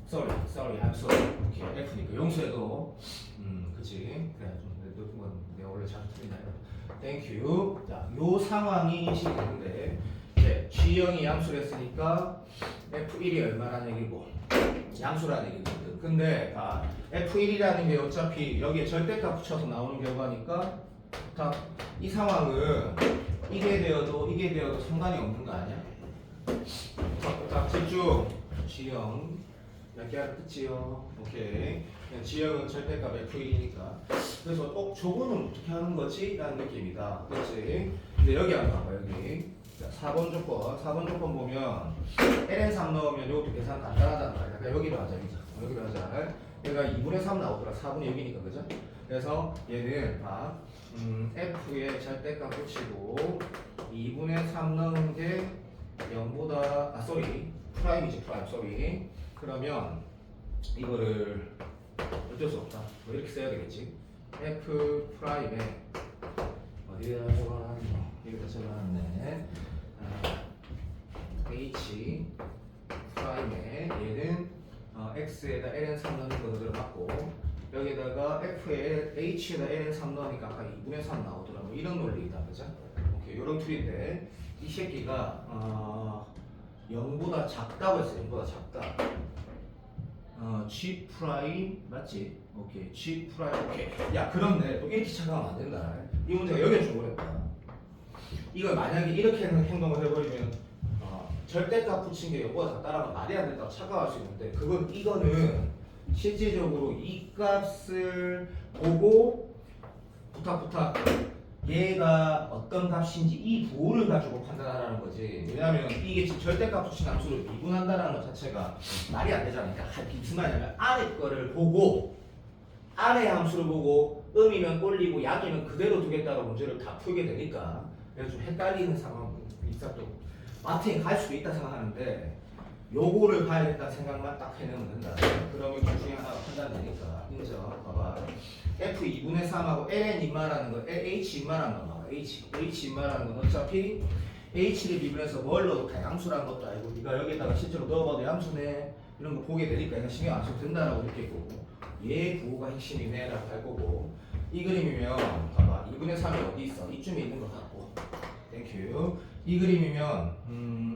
Speaker 1: sorry I'm sorry. 오케이 f니까 용수에도 그치. 그래 좀 높은 건 내가 원래 자주 틀리나. Thank you. 자, 요 상황이 인식이 되는데 이제 G0이 양수를 했으니까 F1이 얼마라는 얘기고 양수라는 얘기거든. 근데 F1이라는 게 어차피 여기에 절대값 붙여서 나오는 결과니까 자, 이 상황은 이게 되어도 상관이 없는 거 아니야? 자, 집중. 지형 몇 개 알았지요? 오케이. 지형은 절대값 F1이니까. 그래서 저거는 어떻게 하는 거지? 라는 느낌이다. 그렇지? 근데 여기 한번 봐봐, 여기. 자, 4번 조건 보면 ln3 넣으면 이것도 계산 간단하단 말이야. 그러니까 여기로 하자, 여기로 하자. 얘가 2분의 3 나오더라. 4분의 여기니까, 그죠? 그래서 얘는 f에 절대값 붙이고 2분의 3 넣은 게 0보다 프라임이지, 프라임. 그러면 이거를 어쩔 수 없다. 뭐 이렇게 써야 되겠지. f 프라임에 어디에다 적어놨노? 여기다 적어놨네. h 프라임에 얘는 x에다 ln3 넣는 거 들어갔고 여기다가 f에 h에다 ln3 넣으니까 아까 2분의 3 나오더라고. 이런 논리이다, 그죠? 오케이, 이런 툴인데 이 새끼가 0보다 작다고 했어. 0보다 작다. G 프라임 맞지? 오케이, G 프라임. 오케이. 야, 그런데 또 이렇게 착각하면 안 된다. 이 문제가 여기는 좀 어렵다. 이걸 만약에 이렇게 행동을 해버리면 절대값 붙인 게 요거보다 작다라면 말이 안 된다고 착각할 수 있는데 이거는 실질적으로 이 값을 보고 부탁 얘가 어떤 값인지 이 부호를 가지고 판단하라는 거지. 왜냐면 이게 지금 절대값 붙인 함수를 미분한다는 것 자체가 말이 안 되잖아. 그러니까 무슨 말이냐면 아래 거를 보고 아래 함수를 보고 음이면 올리고 양이면 그대로 두겠다고 문제를 다 풀게 되니까 그래서 좀 헷갈리는 상황이 있어. 또 마트에 갈 수도 있다 생각하는데 요거를 봐야겠다 생각만 딱 해내면 된다. 그러면 둘 중에 하나가 판단되니까 인정. 봐봐. f 2분의 3하고 ln 인마라는 거, h 인마라는 거 봐봐. h 인마라는 건 어차피 h를 미분해서 뭘 넣어도 다 양수라는 것도 알고 네가 여기다가 실제로 넣어봐도 양수네 이런 거 보게 되니까 그냥 신경 안 써도 된다라고 느낄 거고 얘 부호가 핵심이네 라고 할 거고 이 그림이면 봐봐 2분의 3이 어디 있어? 이쯤에 있는 것 같고 땡큐. 이 그림이면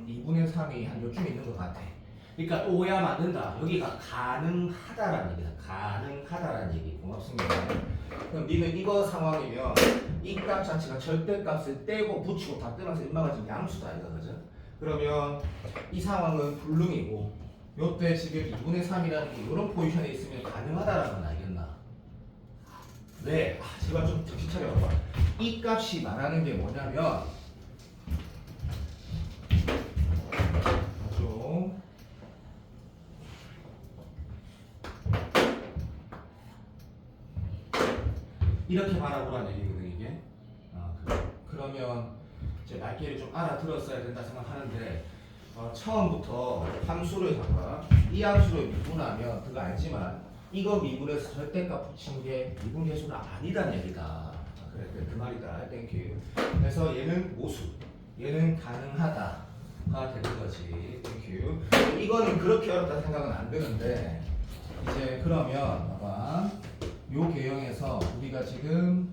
Speaker 1: 2분의 3이 한 요쯤에 있는 것 같아. 그러니까 또 오해하면 안 된다. 여기가 가능하다라는 얘기다. 가능하다라는 얘기. 고맙습니다. 그럼 니는 이거 상황이면 이 값 자체가 절대값을 떼고 붙이고 다 떼면서 인마가 지금 양수다 이거 그죠? 그러면 이 상황은 불능이고 요때 지금 2분의 3이라는 게 이런 포지션에 있으면 가능하다라는 건 알겠나? 왜? 제발 좀 정신 차려봐. 이 값이 말하는 게 뭐냐면 이렇게 바라보라는 얘기거든 이게. 그러면 이제 말귀를 좀 알아들었어야 된다 생각하는데 처음부터 함수를 잠깐 이 함수를 미분하면 그거 알지만 이거 미분해서 절대값 붙인 게 미분 계수는 아니란 얘기다. 그래 그 말이다. 땡큐. 그래서 얘는 모수, 얘는 가능하다가 되는 거지. 땡큐. 이거는 그렇게 어렵다 생각은 안 드는데 이제 그러면 봐봐. 요 개형에서 우리가 지금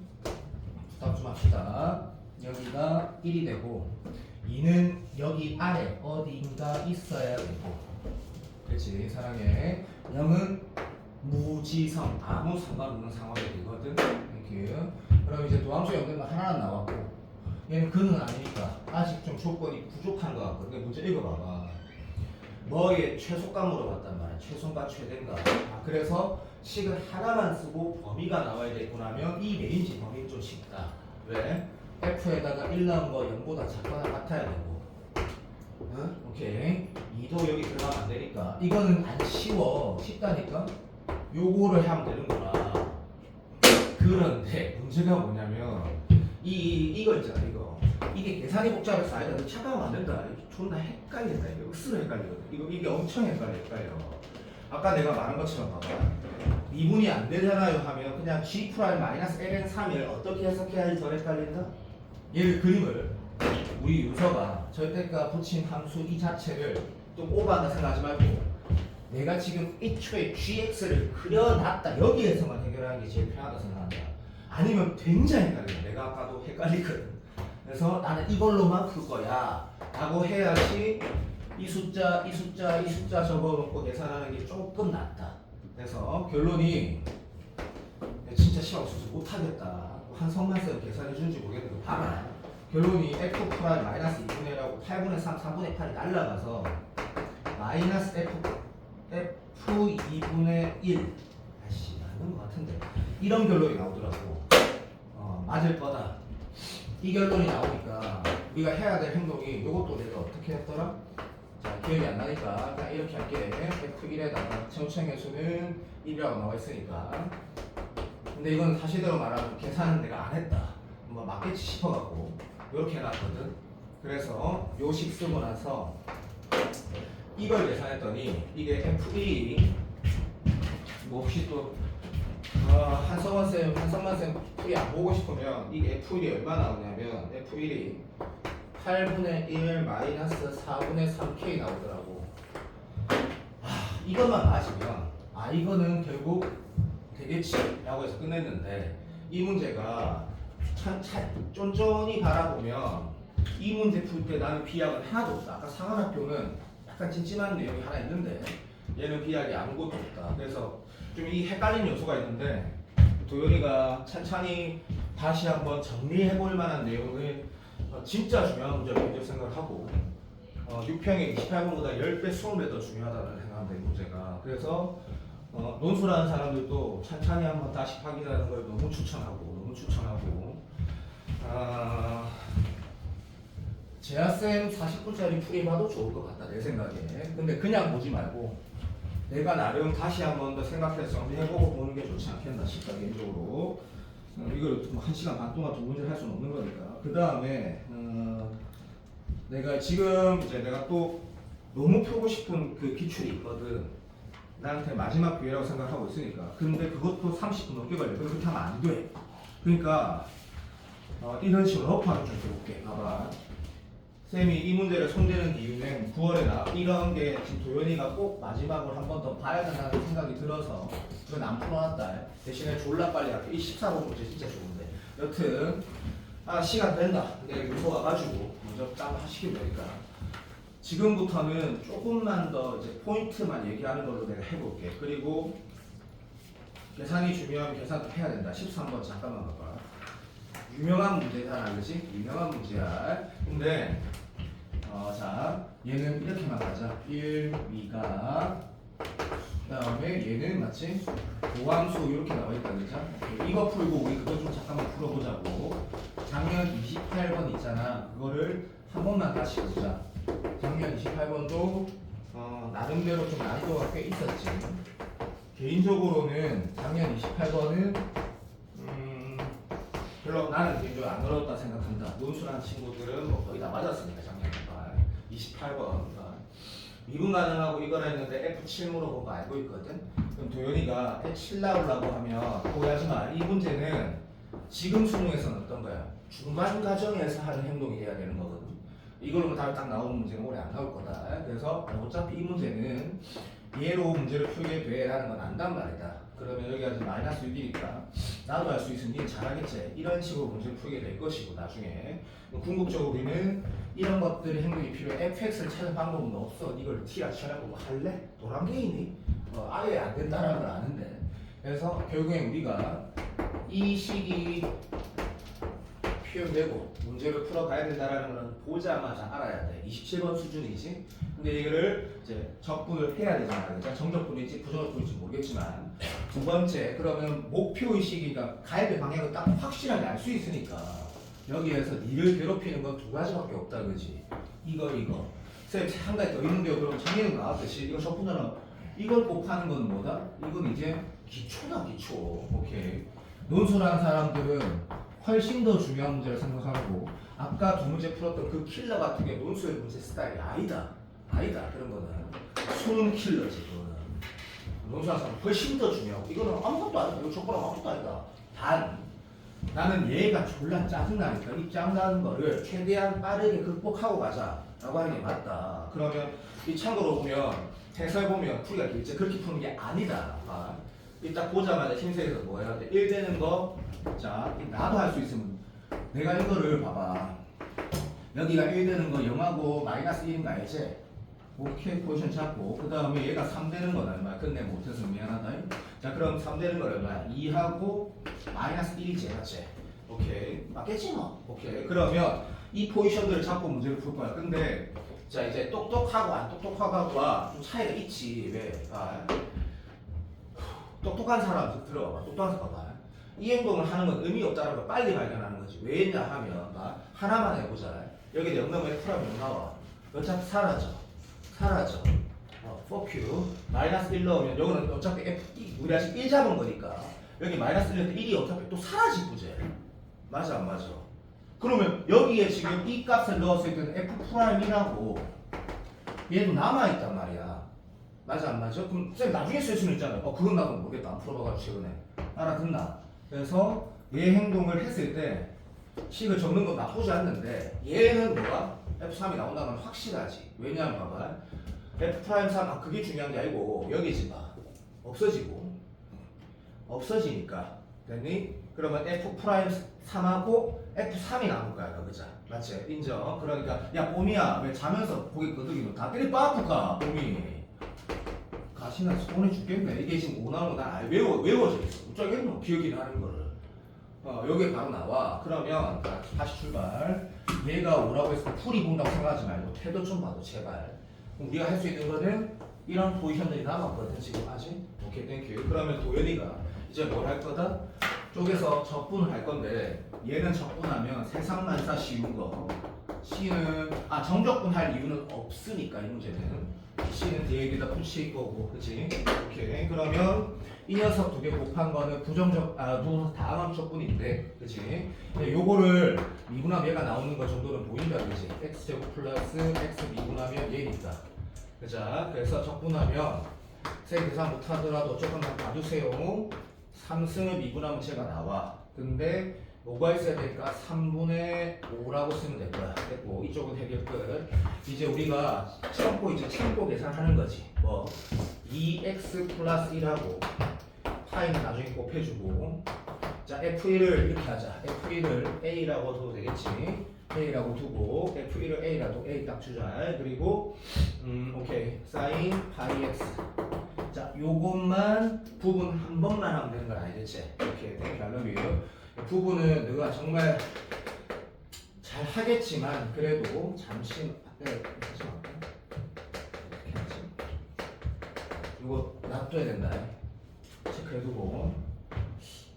Speaker 1: 부탁 좀 합시다. 여기가 1이 되고 2는 여기 아래 어디인가 있어야 되고 그렇지 사랑해. 0은 무지성 아무 상관없는 상황이 되거든. 땡큐. 그럼 이제 도함수에 없는 거 하나는 나왔고 얘는 근은 아니니까 아직 좀 조건이 부족한 것 같거든. 근데 문제 읽어봐봐. 뭐의 최소값 물어봤단 말이야. 최소값 최대인가. 그래서 식을 하나만 쓰고 범위가 나와야 되고 나면 이 레인지 범위는 좀 쉽다. 왜? f에다가 1 넣은 거 0보다 작거나 같아야 되고 오케이. 2도 여기 들어가면 안 되니까 이거는 안 쉬워. 쉽다니까 요거를 하면 되는구나. 그런데 문제가 뭐냐면 이거 있잖아 이거 이게 계산이 복잡해서 아니다. 착각하면 안 된다. 존나 헷갈린다. 이거 억수로 헷갈리거든. 이게 엄청 헷갈려. 아까 내가 말한 것처럼 봐봐. 미분이 안 되잖아요 하면 그냥 G 프라임 마이너스 ln 3을 어떻게 해석해야지 덜 헷갈린다? 얘를 그림을 우리 유서가 절대값 붙인 함수 이 자체를 좀 오버한다 생각하지 말고 내가 지금 애초에 gx를 그려놨다 여기에서만 해결하는 게 제일 편하다 생각한다. 아니면 굉장히 헷갈려. 내가 아까도 헷갈리거든. 그래서 나는 이걸로만 풀 거야 라고 해야지 이 숫자 적어놓고 계산하는 게 조금 낫다. 그래서 결론이 진짜 시험 없어서 못하겠다 한성만 쌤 계산해 준지 모르겠는데 봐라. 결론이 F 프라임 마이너스 2분의 1하고 8분의 3, 3분의 8이 날라가서 마이너스 F 2분의 1 아이씨 맞는 것 같은데 이런 결론이 나오더라고. 맞을 거다. 이 결론이 나오니까 우리가 해야 될 행동이 이것도 내가 어떻게 했더라? 자 기억이 안 나니까 그냥 이렇게 할게. F1에다가 청청해수는 1이라고 나와 있으니까. 근데 이건 사실대로 말하면 계산은 내가 안 했다. 뭐 맞겠지 싶어갖고 이렇게 해놨거든. 그래서 요 식 쓰고 나서 이걸 계산했더니 이게 F1이 뭐 혹시 또 한성만 쌤 풀이 안 보고 싶으면 이게 F1이 얼마 나오냐면 F1이 8분의 1 마이너스 4분의 3K 나오더라고. 이것만 맞으면 이거는 결국 되겠지 라고 해서 끝냈는데 이 문제가 쫀쫀히 바라보면 이 문제 풀 때 나는 비약은 하나도 없다. 아까 상한학교는 약간 찜찜한 내용이 하나 있는데 얘는 비약이 아무것도 없다. 그래서 좀 이 헷갈리는 요소가 있는데 도현이가 찬찬히 다시 한번 정리해 볼 만한 내용을 진짜 중요한 문제라고 생각하고 6평에 28분보다 10배, 20배 더 중요하다는 생각한다 이 문제가. 그래서 논술하는 사람들도 찬찬히 한번 다시 확인하는 걸 너무 추천하고 재하쌤 40분짜리 풀이 봐도 좋을 것 같다 내 생각에. 근데 그냥 보지 말고 내가 나름 다시 한번 더 생각해서 정리해보고 보는 게 좋지 않겠나 싶다 개인적으로. 이걸 1시간 반 동안 두 문제를 할 수는 없는 거니까. 그 다음에 내가 지금 이제 내가 또 너무 풀고 싶은 그 기출이 있거든. 나한테 마지막 기회라고 생각하고 있으니까. 근데 그것도 30분 넘게 걸려. 그렇게 하면 안 돼. 그러니까 이런 식으로 러프하게 좀 해볼게. 봐봐. 쌤이 이 문제를 손대는 이유는 9월에 이런 게 지금 도현이가 꼭 마지막으로 한 번 더 봐야 된다는 생각이 들어서 그건 안 풀어놨다. 대신에 졸라 빨리 할게. 이 14번 문제 진짜 좋은데. 여튼 시간 된다. 내가 유소 와가지고 먼저 딱 하시면 되니까. 지금부터는 조금만 더 이제 포인트만 얘기하는 걸로 내가 해볼게. 그리고 계산이 중요하면 계산도 해야 된다. 13번 잠깐만 봐봐. 유명한 문제잖아, 그렇지? 유명한 문제야. 근데 자 얘는 이렇게만 가자. 1, 2가 그다음에 얘는 맞지? 고함수 이렇게 나와 있다, 그죠? 이거 풀고 우리 그거 좀 잠깐만 풀어보자고. 작년 28번 있잖아. 그거를 한 번만 다시 보자. 작년 28번도 나름대로 좀 난이도가 꽤 있었지. 개인적으로는 작년 28번은 별로 나는 개인적으로 안 어려웠다 생각한다. 논술한 친구들은 뭐 거의 다 맞았으니까 작년 28번. 미분 가능하고 이걸 했는데 F7 물어본 거 알고 있거든. 그럼 도현이가 F7 나오려고 하면 오해하지 마. 이 문제는 지금 수능에서는 어떤 거야? 중간 과정에서 하는 행동이 돼야 되는 거거든. 이걸로 답이 딱 나오는 문제는 오래 안 나올 거다. 그래서 어차피 이 문제는 얘로 문제를 풀게 돼라는 건 안단 말이다. 그러면 여기가 지금 마이너스 6이니까 나도 알 수 있으니 잘하겠지. 이런 식으로 문제를 풀게 될 것이고 나중에 궁극적으로 우리는 이런 것들이 행동이 필요해. fx를 찾는 방법은 없어. 이걸 t라 치라고 뭐 할래? 도란게이니? 아예 안 된다는 걸 아는데. 그래서 결국엔 우리가 이 식이 표현되고 문제를 풀어가야 된다는 걸 보자마자 알아야 돼. 27번 수준이지. 근데 이거를 이제 적분을 해야 되잖아. 그러니까 정적분인지 부정적분인지 모르겠지만 두 번째 그러면 목표의식이가 가야 될 방향을 딱 확실하게 알 수 있으니까 여기에서 니를 괴롭히는 건 두 가지밖에 없다, 그지? 이거. 쌤, 한 가지 더 있는데요. 그럼 작년에 나왔듯이 이거 적분하는 이걸 곱하는 건 뭐다? 이건 이제 기초다, 기초. 오케이. 논술하는 사람들은 훨씬 더 중요한 문제를 생각하고 아까 두 문제 풀었던 그 킬러 같은 게 논술 문제 스타일이 아니다. 그런 거는 수능 킬러지. 그거는 논술하는 사람 훨씬 더 중요하고 이거는 아무것도 아니다. 이거 조건은 아무것도 아니다. 단 나는 얘가 졸라 짜증나니까 이 짜증나는 거를 최대한 빠르게 극복하고 가자라고 하는 게 맞다. 그러면 이 참고로 보면 해설 보면 풀이가 길지 그렇게 푸는 게 아니다. 이딱 보자마자 힘세에서 뭐 해야 돼? 1 되는 거. 자, 나도 할 수 있으면 내가 이거를 봐봐. 여기가 1 되는 거 0하고 마이너스 1인 거 알지? 오케이, 포지션 잡고 그 다음에 얘가 3 되는 건 얼마야? 끝내 못해서 미안하다. 자, 그럼 3 되는 건 얼마야? 2하고 마이너스 1이지, 맞지? 오케이. 맞겠지 뭐. 오케이. 그러면 이 포지션들을 잡고 문제를 풀 거야. 근데 자 이제 똑똑하고 안 똑똑하고가 좀 차이가 있지. 왜? 똑똑한 사람 들어봐. 똑똑한 사람 봐봐. 이 행동을 하는 건 의미 없다는 걸 빨리 발견하는 거지. 왜냐 하면 하나만 해보자. 여기 영남의 F라면 나와. 어차피 사라져. fuck you. 마이너스 1 넣으면 여기는 어차피 F, 우리 아직 1 잡은 거니까 여기 마이너스 1 넣을 때 1이 어차피 또 사라질 부재. 맞아 안 맞아? 그러면 여기에 지금 이 값을 넣었을 때는 F'이라고 얘도 남아있단 말이야. 맞아 안 맞아? 그럼 쌤 나중에 쓸 수는 있잖아. 그건 나도 모르겠다. 안 풀어봐가지고 최근에. 알아듣나? 그래서 얘 행동을 했을 때 식을 적는 건 나쁘지 않는데 얘는 뭐가? F3이 나온다는 건 확실하지. 왜냐하면 봐봐. F'3 그게 중요한 게 아니고 여기지 봐. 없어지니까 됐니? 그러면 F'3하고 F3이 남을 거야. 그죠? 맞지? 인정? 그러니까 야 봄이야 왜 자면서 고개 끄덕이면 다 때리 빠프까 봄이 가시나 손해 죽겠네. 이게 지금 5 나오는 거난 외워져 있어. 어쩌겠노 기억이 나는 거를. 여기 바로 나와. 그러면 다시 출발. 얘가 오라고 해서 풀이 본다고 생각하지 말고 태도 좀 봐도 제발. 그럼 우리가 할 수 있는 거는 이런 포지션들이 남았거든 지금 아직. 오케이 땡큐. 그러면 도현이가 이제 뭘 할 거다? 쪽에서 적분을 할 건데 얘는 적분하면 세상만사 쉬운 거. C는 정적분 할 이유는 없으니까 이 문제는 C는 뒤에다 붙일 거고, 그치? 오케이. 그러면 이 녀석 두 개 곱한 거는 다항함 적분인데, 그치? 요거를 미분하면 얘가 나오는 거 정도는 보인다, 그치? x제곱 플러스 x 미분하면 얘니까. 그자? 그래서 적분하면 쌤 계산 못하더라도 조금 더 봐주세요. 3승을 미분하면 제가 나와. 근데 뭐가 있어야 될까? 3분의 5라고 쓰면 될 거야. 됐고 이쪽은 해결 끝. 이제 우리가 참고 계산하는 거지. 2x 플러스 1하고 파이는 나중에 곱해주고. 자 f1을 이렇게 하자. f1을 a라고 둬도 되겠지. a라고 두고 f1을 a라도 a 딱 주자. 그리고 오케이 사인 파이 x. 자 요것만 부분 한 번만 하면 되는 건 아니겠지. 오케이 땡큐 알러뷰. 부분은 너가 정말 잘 하겠지만 그래도 잠시 이렇게 하지. 이거 놔둬야 된다. 체크해두고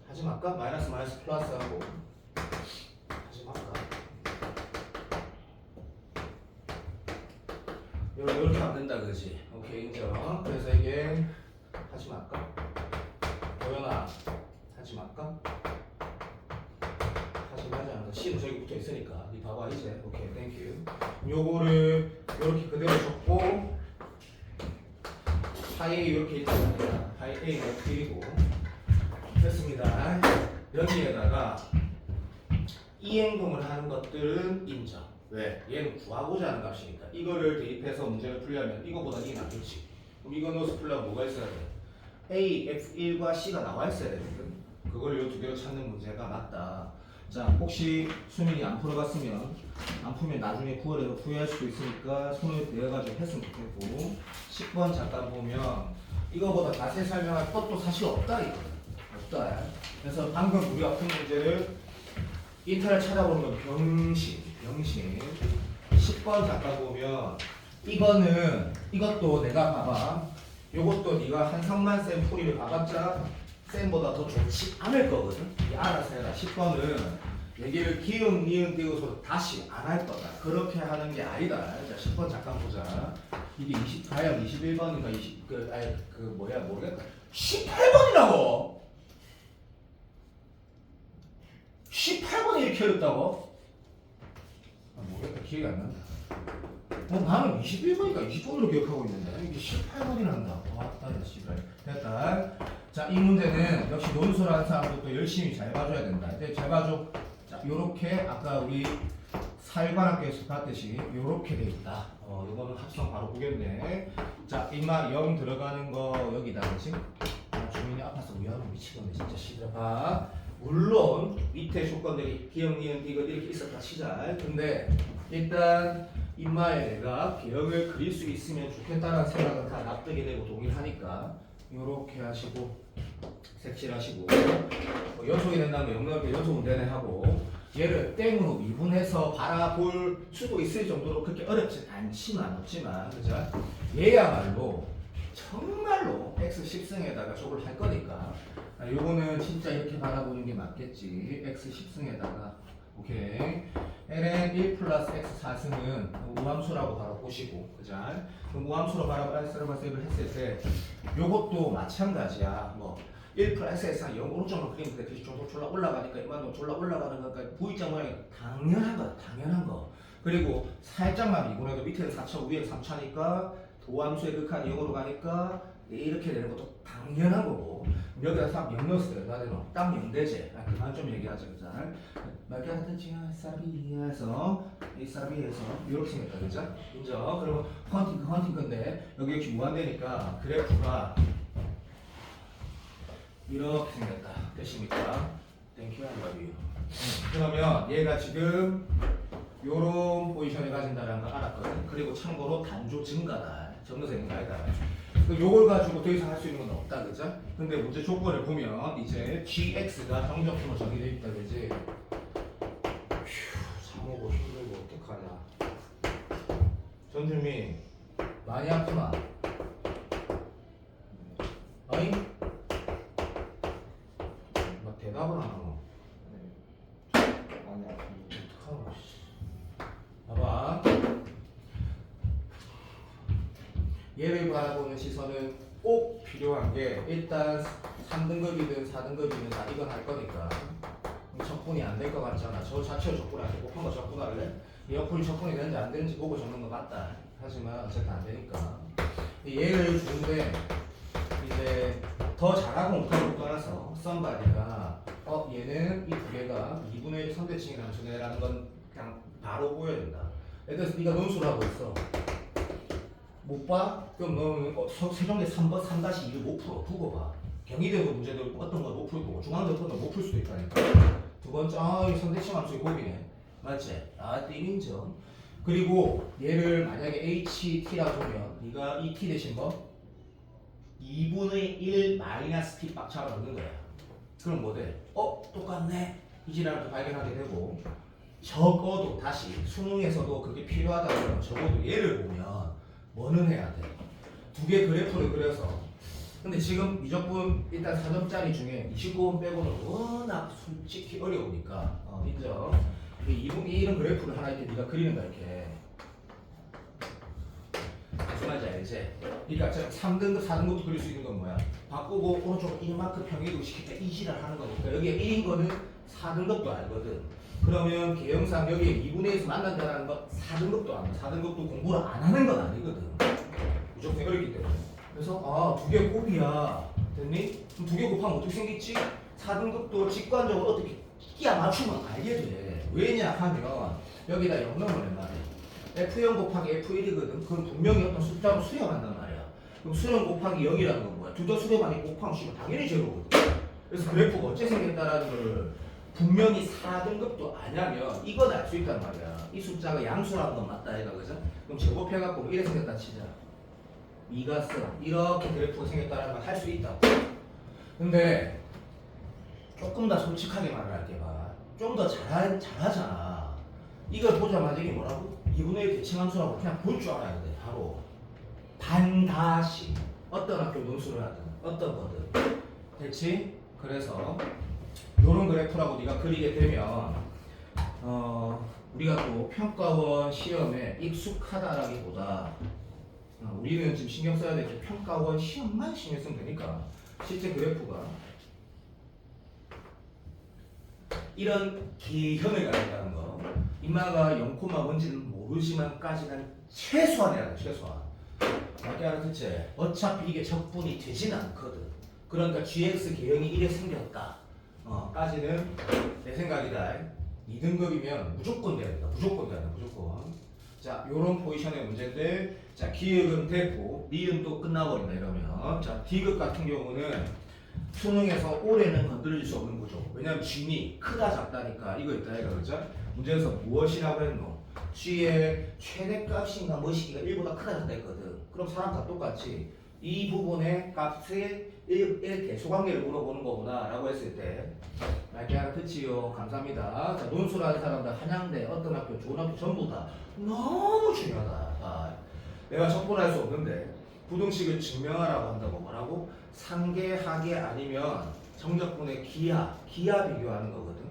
Speaker 1: 하지 말까? 마이너스 플러스 하고 하지 말까? 이렇게 하면 된다 그지? 오케이 인정. 그래서 이게 하지 말까? 도연아 하지 말까? C는 저기 붙어 있으니까 이 봐봐 이제. 오케이 땡큐. 요거를 이렇게 그대로 적고 파이 A 이렇게 있잖아. 파이 A가 F이고 됐습니다. 여기에다가 이 행동을 하는 것들은 인정. 왜? 얘는 구하고자 하는 값이니까 이거를 대입해서 문제를 풀려면 이거보다 이게 낫겠지. 그럼 이거 넣어서 풀려면 뭐가 있어야 돼? A, F1과 C가 나와 있어야 되거든. 그걸 요 두 개로 찾는 문제가 맞다. 자, 혹시 수민이 안 풀어봤으면 안 풀면 나중에 9월에도 후회할 수도 있으니까 손을 대어가지고 했으면 좋겠고 10번 잠깐 보면 이거보다 자세히 설명할 것도 사실 없다 이거. 없다. 그래서 방금 우리가 푼 문제를 인터넷 찾아보는 건 병신 10번 잠깐 보면 이것도 내가 봐봐. 요것도 네가 한성만 쌤 풀이를 봐봤자 쌤보다 더 좋지 않을 거거든. 알아서 해라. 10번은 얘기를 기응, 니은 띄고서 다시 안 할 거다. 그렇게 하는 게 아니다. 자, 10번 잠깐 보자. 이게 과연 21번인가 모르겠다. 18번이라고? 18번이 이렇게 어렵다고? 모르겠다. 기억이 안 난다. 나는 21번이니까 20번으로 기억하고 있는데 이게 18번이 난다. 왔다 됐다. 자, 이 문제는 역시 논술하는 사람들도 열심히 잘 봐줘야 된다. 잘 봐줘. 자, 요렇게 아까 우리 사일관학교에서 봤듯이 요렇게 돼 있다. 이거는 합성 바로 보겠네. 자, 이마 0 들어가는 거 여기다, 그치? 주민이 아파서 위험해 미치겠네. 진짜 시들어. 물론 밑에 조건들이 기억, 니은, 디귿 이렇게 있었다 치자. 근데 일단 이마에 내가 기억을 그릴 수 있으면 좋겠다는 생각은 다 납득이 되고 동의하니까 요렇게 하시고 색칠하시고 연속이 된다면 영역에 연속은 되네 하고 얘를 땡으로 미분해서 바라볼 수도 있을 정도로 그렇게 어렵진 않지만 없지만 그죠? 얘야말로 정말로 x 10승에다가 저걸 할 거니까 요거는 진짜 이렇게 바라보는 게 맞겠지. x 10승에다가 오케이. ln 1 플러스 x 4승은 무함수라고 바로 보시고 그죠? 무함수로 바라봤을 때 요것도 마찬가지야. 뭐 1 플러스 x가 0 오른쪽으로 그리니까 다시 졸라 올라가니까 이만큼 졸라 올라가는 거니까 V자 모양이 당연한 거야. 당연한 거. 그리고 살짝만 미분해도 밑에는 4차 위에 3차니까 도함수의 극한이 0으로 가니까 이렇게 되는 것도 당연한 거고 여기다 0 넣었어요. 나는 딱 0대제. 그만 좀 얘기하자. 그죠? 말까하듯이 사비에서 이 사비에서 이렇게 생겼다. 그죠? 인정? 그러면 헌팅 건데 여기 역시 무한대니까 그래프가 이렇게 생겼다. 됐습니까? 땡큐 I love you. 그러면 얘가 지금 요런 포지션을 가진다는 걸 알았거든. 그리고 참고로 단조 증가다. 정도되는 거 아니다. 요걸 가지고 더 이상 할 수 있는 건 없다. 그죠? 근데 문제 조건을 보면 이제 gx가 정적으로 정의되어 있다. 그지? 휴, 잠오고 힘들고 어떡하냐. 전주민 많이 아프나? 어잉? 막 대답을 안 하노.
Speaker 2: 많이 아픕니다.
Speaker 1: 어떡하노. 봐봐. 얘를 바라보는 시선은 꼭 필요한 게 일단 3등급이든 4등급이든 다 이건 할 거니까 적분이 안 될 것 같잖아. 저 자체로 적분이 안 돼. 곱한 거 적분할래? 이 어플이 적분이 되는지 안 되는지 보고 적는 거 맞다. 하지만 어쨌든 안 되니까 얘를 주는데 이제 더 잘하고 못하고 떠나서 썸바디가 얘는 이 두 개가 2분의 1 선대칭이라는 전해라는 건 그냥 바로 보여야 된다. 예를 들어서 네가 논술을 하고 있어. 못 봐? 그럼 너는 세종대 3번 3-2를 못 풀어. 두고 봐. 경희대도 문제도 어떤 건 못 풀고 중앙대 어떤 건 못 풀 수도 있다니까. 두 번째 이 선대칭 함수의 곱이네. 맞지? 띠민정. 그리고 얘를 만약에 HT라고 보면 네가 이 T 대신 뭐? 2분의 1 마이너스 T 빡 잡아 넣는 거야. 그럼 뭐 돼? 똑같네. 이 지랄을 발견하게 되고 적어도 다시 수능에서도 그게 필요하다면 적어도 얘를 보면 뭐는 해야 돼? 두 개 그래프를 그려서 근데 지금 미적분 일단 4점짜리 중에 29번 빼고는 워낙 솔직히 어려우니까 인정. 이런 그래프를 하나 이렇게 네가 그리는 거야 이렇게. 무슨 말인지 알지? 그러니까 3등급, 4등급도 그릴 수 있는 건 뭐야? 바꾸고 오른쪽 1마크 평이동 시킬 때 이지랄 하는 거니까 여기에 1인 거는 4등급도 알거든. 그러면 개형상 여기에 2분의 1에서 만난다는 건 4등급도 안 돼. 4등급도 공부를 안 하는 건 아니거든. 무조건 어렵기 때문에. 그래서 두 개 곱이야. 됐니? 그럼 두 개 곱하면 어떻게 생겼지? 4등급도 직관적으로 어떻게 끼야 맞추면 알게 돼. 왜냐 하면 여기다 0 넣으란 말이야. F0 곱하기 F1이거든. 그럼 분명히 어떤 숫자로 수렴한단 말이야. 그럼 수렴 곱하기 0이라는 건 뭐야? 둘 다 수렴하니 곱하면 C면 당연히 제로거든. 그래서 그래프가 어째 생겼다라는 걸 분명히 4등급도 아냐면 이건 알 수 있단 말이야. 이 숫자가 양수라는 건 맞다 얘가 그죠? 그럼 제곱해갖고 이래 생겼다 치자. 이가스 이렇게 그래프가 생겼다는 걸 할 수 있다고. 근데 조금 더 솔직하게 말을 할게 봐. 좀 더 잘하잖아. 이걸 보자마자 이게 뭐라고? 2분의 1 대칭함수라고 그냥 볼 줄 알아야 돼. 바로 반드시 어떤 학교 논술을 하든 어떤 거든 됐지? 그래서 요런 그래프라고 네가 그리게 되면 우리가 또 평가원 시험에 익숙하다라기보다 우리는 지금 신경 써야 될 게 평가원 시험만 신경 쓰면 되니까 실제 그래프가 이런 개현을 가진다는 거. 인마가 0, 뭔지는 모르지만까지는 최소한 해야 돼. 최소한. 맞게 알아듣지? 어차피 이게 적분이 되진 않거든. 그러니까 GX 개형이 이래 생겼다. 까지는 내 생각이다. 2등급이면 무조건 돼야 된다. 무조건 돼야 된다. 무조건. 자, 요런 포지션의 문제인데, 자, 기역은 됐고, 니은도 끝나버린다. 이러면. 자, D급 같은 경우는 수능에서 올해는 건드릴 수 없는 구조. 왜냐면 G니 크다 작다니까 이거 있다 이거 그죠? 문제에서 무엇이라고 했노? G의 최대값인가 뭐시기가 1보다 크다 작다 했거든. 그럼 사람 다 똑같이 이 부분의 값의 대소관계를 물어보는 거구나 라고 했을 때 말게 하나 듣지요. 감사합니다. 자, 논술하는 사람들 한양대 어떤 학교 좋은 학교 전부 다 너무 중요하다. 내가 접근할 수 없는데 부등식을 증명하라고 한다고 뭐라고? 상계, 하계 아니면 정적분의 기하 비교하는 거거든.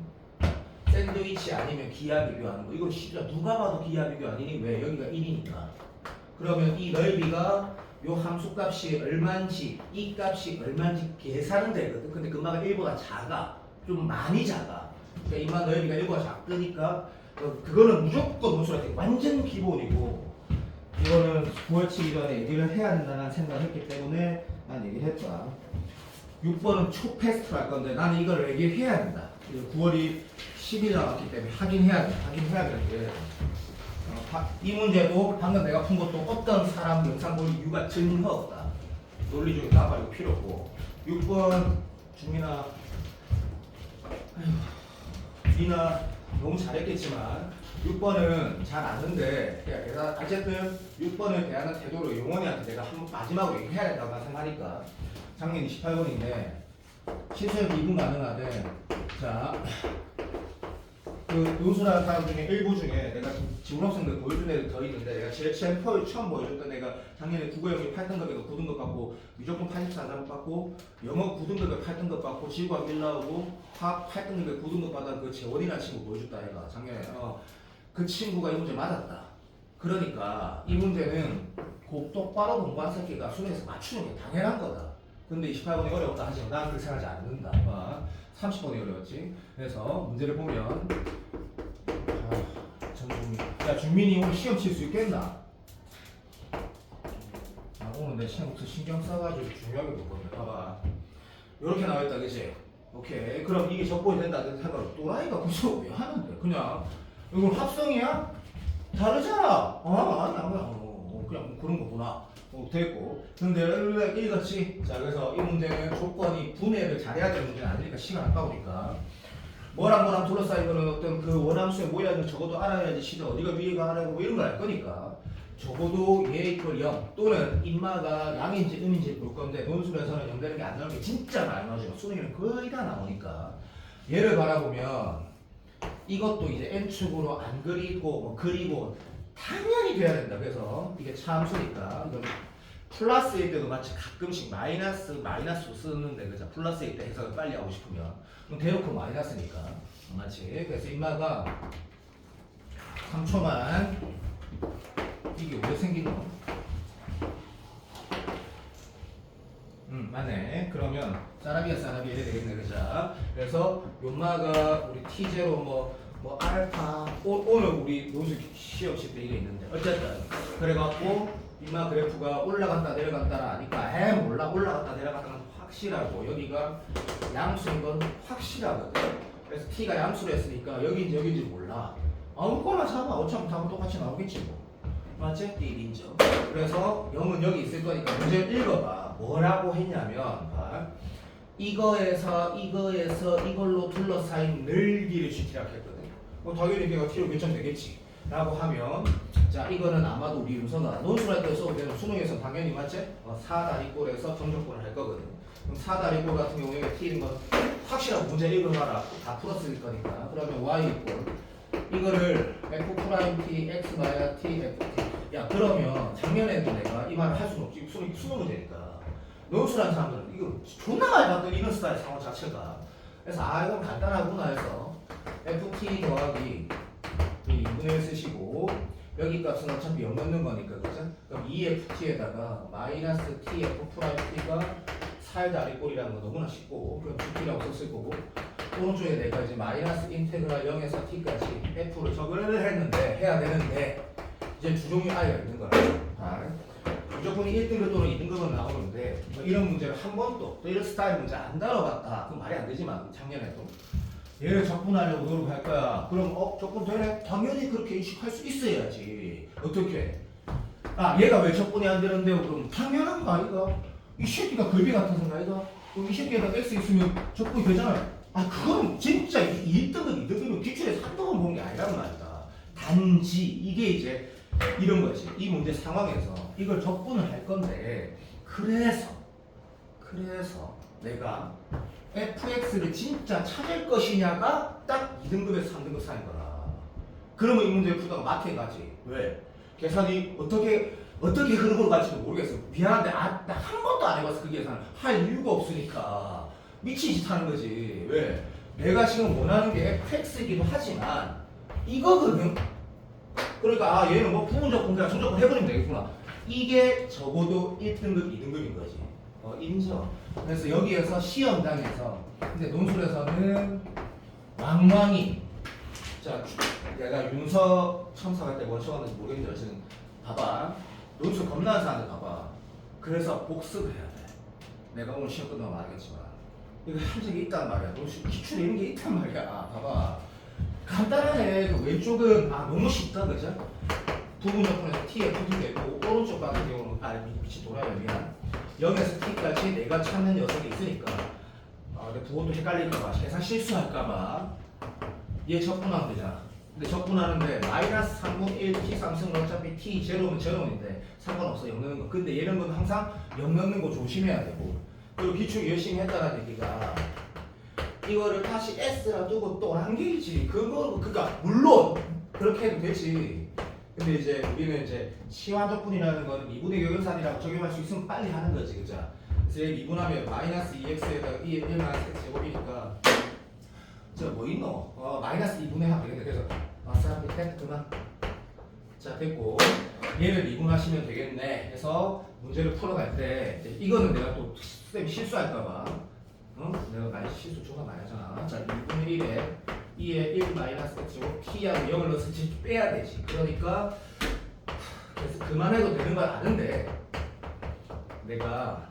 Speaker 1: 샌드위치 아니면 기하 비교하는 거. 이거 진짜 누가 봐도 기하 비교 아니니? 왜? 여기가 1이니까. 그러면 이 넓이가 요 함수값이 얼마인지 이 값이 얼마인지 계산은 되거든. 근데 금마가 1보다 작아. 좀 많이 작아. 그러니까 이만 넓이가 1보다 작으니까 그거는 무조건 논술할 때 완전 기본이고 이거는 9월 치기 전에 얘기를 해야 된다는 생각을 했기 때문에 난 얘기를 했다. 6번은 초패스트로 할 건데 나는 이걸 얘기해야 된다. 9월이 10일 남았기 때문에 확인해야 되는데 이 문제도 방금 내가 푼 것도 어떤 사람 영상 볼 이유가 전혀 없다. 논리 중에 나봐 이거 필요 없고 6번 주민아 미나 너무 잘했겠지만 6번은 잘 아는데 내가 어쨌든 6번에 대한 태도를 용원이한테 내가 한 번 마지막으로 얘기해야 된다고 생각하니까 작년 28번인데 신수협 2분 가능하대. 자, 그 논술하는 사람 중에 일부 중에 내가 지금 학생들 보여준 애들 더 있는데 내가 제일 처음 보여줬던 애가 작년에 국어 영역 8등급에서 9등급 받고 무조건 84점 받고 영어 9등급에 8등급 받고 지구학 1 나오고 화학 8등급에 9등급 받은 그 재원이라는 친구 보여줬다 애가 작년에 그 친구가 이 문제 맞았다. 그러니까 이 문제는 똑바로 공부한 새끼가 수능에서 맞추는 게 당연한 거다. 근데 28번이 어려웠다 하지만 난 그렇게 생각하지 않는다. 30번이 어려웠지. 그래서 문제를 보면 전준민 야 준민이 오늘 시험 칠 수 있겠나? 오늘 내 시험 혹시 신경 써가지고 중요하게 볼 건데 봐봐 요렇게 나와있다 그치? 오케이 그럼 이게 적분이 된다 생각을 또라이가 무슨 왜 하는데 그냥 이건 합성이야? 다르잖아. 아니야 그냥 그런 거구나. 됐고. 근데 읽었지? 자, 그래서 이 문제는 조건이 분해를 잘해야 되는 문제는 아니니까 시간 아까우니까. 뭐랑 둘러싸이고는 어떤 그 원함수의 모양을 적어도 알아야지 시대 어디가 위에가 아래고 뭐 이런 걸 알 거니까. 적어도 얘 이퀄 0 또는 인마가 양인지 음인지 볼 건데 논술에서는 0 되는 게 안 나오는 게 진짜 많이 나오죠. 수능에는 거의 다 나오니까. 얘를 바라보면 이것도 이제 n축으로 안 그리고 뭐 그리고 당연히 돼야 된다. 그래서 이게 참수니까 이건 플러스일 때도 마치 가끔씩 마이너스 쓰는데 그죠? 플러스일 때 해석을 빨리 하고 싶으면 그럼 대놓고 마이너스니까 마치 그래서 인마가 3초만 이게 왜 생긴 거? 맞네. 그러면 사라비아 이래 되겠네, 그죠? 그래서 요마가 우리 T0 뭐 알파 오늘 우리 논술 시험 칠 때 이게 있는데 어쨌든 그래갖고 이마 그래프가 올라갔다 내려갔다라 하니까 몰라 올라갔다 내려갔다는 확실하고 여기가 양수인 건 확실하거든. 그래서 T가 양수로 했으니까 여기인지 몰라. 아무거나 잡아. 어차피 답은 똑같이 나오겠지 뭐. 맞지? 1인정. 그래서 0은 여기 있을 거니까 문제를 읽어봐. 뭐라고 했냐면 이거에서 이걸로 둘러싸인 늘기를 Gt라고 했거든. 당연히 걔가 T로 결정되겠지 라고 하면 자 이거는 아마도 우리 윤서가 논술할 때 써도 되는 수능에서 당연히 맞지? 4다리꼴에서 정적분을 할 거거든. 그럼 4다리꼴 같은 경우에 T인 건 확실하고 문제 읽어봐라. 다 풀었을 거니까. 그러면 Y 이꼴 이거를 F 프라임 T X 마이너스 T F T 야 그러면 작년에도 내가 이 말을 할 수는 없지. 수능 문제니까. 논술하는 사람들은 이거 존나 많이 봤더니 이런 스타일 상황 자체가. 그래서 이건 간단하구나 해서 FT 더하기 2분의 1 쓰시고 여기 값은 어차피 0 넣는 거니까 그죠? 그럼 2FT에다가 마이너스 TF 프라임 T가 살다리꼴이라는 거 너무나 쉽고 그럼 GT라고 썼을 거고 오른쪽에 내가 이제 마이너스 인테그랄 0에서 T까지 F를 적을 했는데 해야 되는데 이제 주종이 I가 있는 거라 무조건이 1등급 또는 2등급은 나오는데 뭐 이런 문제를 한 번도 또 이런 스타일 문제 안 다뤄봤다 그럼 말이 안 되지만 작년에도 얘를 적분하려고 노력할 거야. 그럼 적분 되네? 당연히 그렇게 인식할 수 있어야지. 어떻게? 얘가 왜 적분이 안 되는데요? 그럼 당연한 거 아이가? 이 새끼가 글비 같은 생각 아이가? 그럼 이 새끼에다 X 있으면 적분이 되잖아요. 그건 진짜 1등급, 2등급은 기출에 3등급 본 게 아니란 말이다. 단지 이게 이제 이런 거지. 이 문제 상황에서 이걸 적분을 할 건데 그래서 그래서 내가 fx를 진짜 찾을 것이냐가 딱 2등급에서 3등급 사이인 거라. 그러면 이 문제 풀다가 마트에 가지. 왜? 계산이 어떻게 흐름으로 갈지도 모르겠어. 미안한데 나 한 번도 안 해봤어. 그 계산 할 이유가 없으니까 미친 짓 하는 거지. 왜? 내가 지금 원하는 게 fx이기도 하지만 이거거든. 그러니까 얘는 뭐 부분적 공개랑 전적으로 해버리면 되겠구나. 이게 적어도 1등급, 2등급인 거지. 인정. 그래서 여기에서 시험장에서 근데 논술에서는 왕왕이 자 내가 윤서 첨삭할 때 뭘 쳐봤는지 모르겠는데 지금 봐봐. 논술 겁나는 사람들 봐봐. 그래서 복습을 해야 돼. 내가 오늘 시험 끝나고 말하겠지만 이거 현직이 있단 말이야. 논술 기출에 이런 게 있단 말이야. 봐봐. 간단하네. 그 왼쪽은 너무 쉽다 그죠? 부분적분에서 t에 붙은 게 있고 오른쪽 같은 경우는 미치 돌아요 미안. 0에서 t까지 내가 찾는 녀석이 있으니까 근데 그것도 헷갈릴까봐 계산 실수할까봐 얘 적분하면 되잖아. 근데 적분하는데 마이너스 3분 1 t 3승은 어차피 t 제로면 제로인데 상관없어 0 넣는 거. 근데 얘는 건 항상 0 넣는 거 조심해야 되고 그리고 기출 열심히 했다는 얘기가 이거를 다시 s라 두고 또 한 개이지. 그러니까 물론 그렇게 해도 되지. 근데 이제 우리는 이제 시환적분이라는 건 2분의 경연산이라고 적용할 수 있으면 빨리 하는 거지, 그죠? 그래서 얘 미분하면 마이너스 2x에다가 1 마이너스 x 제곱이니까 저 뭐 있노? 마이너스 2분의 하면 되겠네. 그래서 아싸 밑에 그만. 자 됐고 얘를 미분하시면 되겠네. 그래서 문제를 풀어갈 때 이거는 내가 또 쌤이 실수할까봐 내가 많이 실수 조사 많이 하잖아. 자 2분의 1에 2에 1 마이너스 x고 t하고 0을 넣어서 빼야 되지. 그러니까 그래서 그만해도 되는 걸 아는데 내가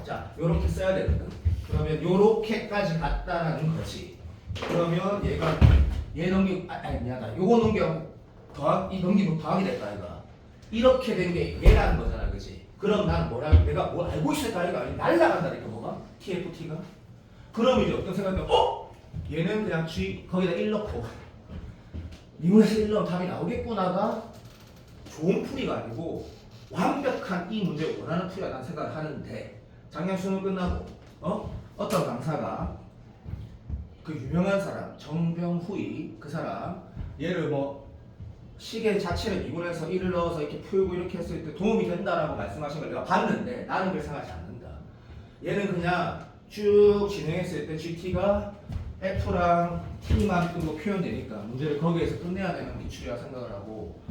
Speaker 1: 자 요렇게 써야 되거든. 그러면 요렇게까지 갔다는 거지. 그러면 얘가 얘 넘기고 미안하다. 요거 넘기고 이 넘기고 더하기 될까 이거. 이렇게 된 게 얘라는 거잖아, 그렇지? 그럼 나는 내가 뭘 알고 있을까 이거 날라간다니까 뭐가 TFT가. 그럼 이제 어떤 생각이면 얘는 그냥 G 거기다 1 넣고 미분에서 1 넣으면 답이 나오겠구나가 좋은 풀이가 아니고 완벽한 이 문제를 원하는 풀이가 난 생각을 하는데 작년 수능 끝나고 어떤 강사가 그 유명한 사람 정병후이 그 사람 얘를 뭐 시계 자체를 미분해서 1을 넣어서 이렇게 풀고 이렇게 했을 때 도움이 된다라고 말씀하신 걸 내가 봤는데 나는 그렇게 생각하지 않는다. 얘는 그냥 쭉 진행했을 때 GT가 F랑 T만 뜬거 표현되니까 문제를 거기에서 끝내야 되는 기출이라 생각을 하고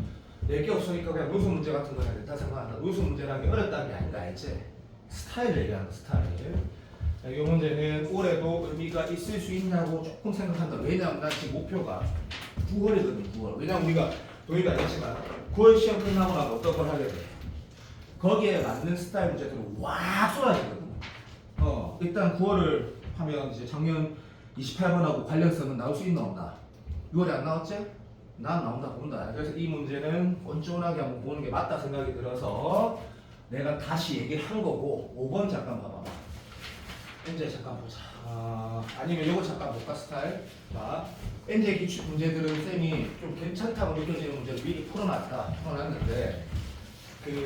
Speaker 1: 낼 게 없으니까 그냥 노수 문제 같은 거 해야 된다 생각한다. 노수 문제라는 게 어렵다는 게 아니다 알지? 스타일 얘기하는 거 스타일. 이 문제는 올해도 의미가 있을 수 있냐고 조금 생각한다. 왜냐하면 난 지금 목표가 9월이거든 9월. 왜냐면 우리가 동의도 안 했지만 9월 시험 끝나고 나면 어떤 걸 하게 돼? 거기에 맞는 스타일 문제들은 와 쏟아지거든. 일단 9월을 하면 이제 작년 28번하고 관련성은 나올 수 있나 없나? 6월에 안 나왔지? 난 나온다 본다. 그래서 이 문제는 온전하게 한번 보는 게 맞다 생각이 들어서 내가 다시 얘기를 한 거고 5번 잠깐 봐봐. 이제 잠깐 보자. 아니면 요거 잠깐 볼까 스타일. 자, 엔제 기출 문제들은 쌤이 좀 괜찮다고 느껴지는 문제를 미리 풀어놨는데 이거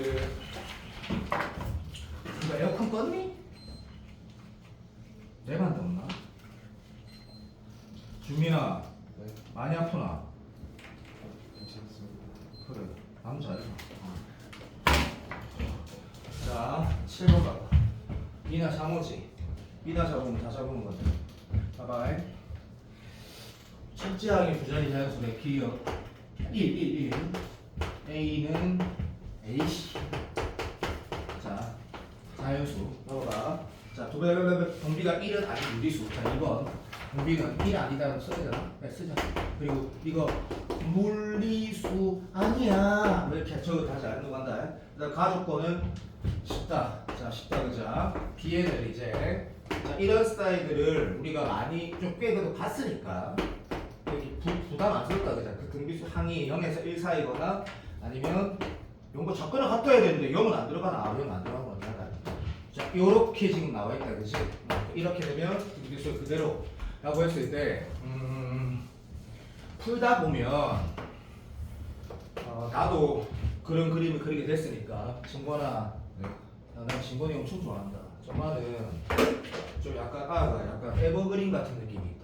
Speaker 1: 에어컨 껐니? 내만 떴나? 주민아 많이 아프나? 그래 남자야. 자 7번 봐봐. 이나 장어지 이나 잡으면 다 잡은 건데 봐봐. 첫째항의 부자리 자연수의 기억 1 A는 AC. 자 자연수 봐봐. 자 동비가 1은 아닌 유리수. 자 2번 동비는 1 아니다라고 써야 되나? 네 쓰자. 그리고 이거 물리수 아니야 이렇게 저거 다시 안 넘어간다. 그다음 가족권은 쉽다. 자 쉽다 그자. B에는 이제 자, 이런 스타일들을 우리가 많이 좀 꽤 그래도 봤으니까 부담 안 스럽다 그자. 그 등비수 항이 0에서 1 사이거나 아니면 이런 거 접근을 갖춰야 되는데 0은 안 들어가나 0은 안 들어가는 거냐. 자 요렇게 지금 나와 있다 그지. 이렇게 되면 등비수 그대로 라고 했을 때 풀다 보면 나도 그런 그림을 그리게 됐으니까 증거나 난 진건이 엄청 좋아한다. 정말은 좀 약간 약간 에버그린 같은 느낌이 있다.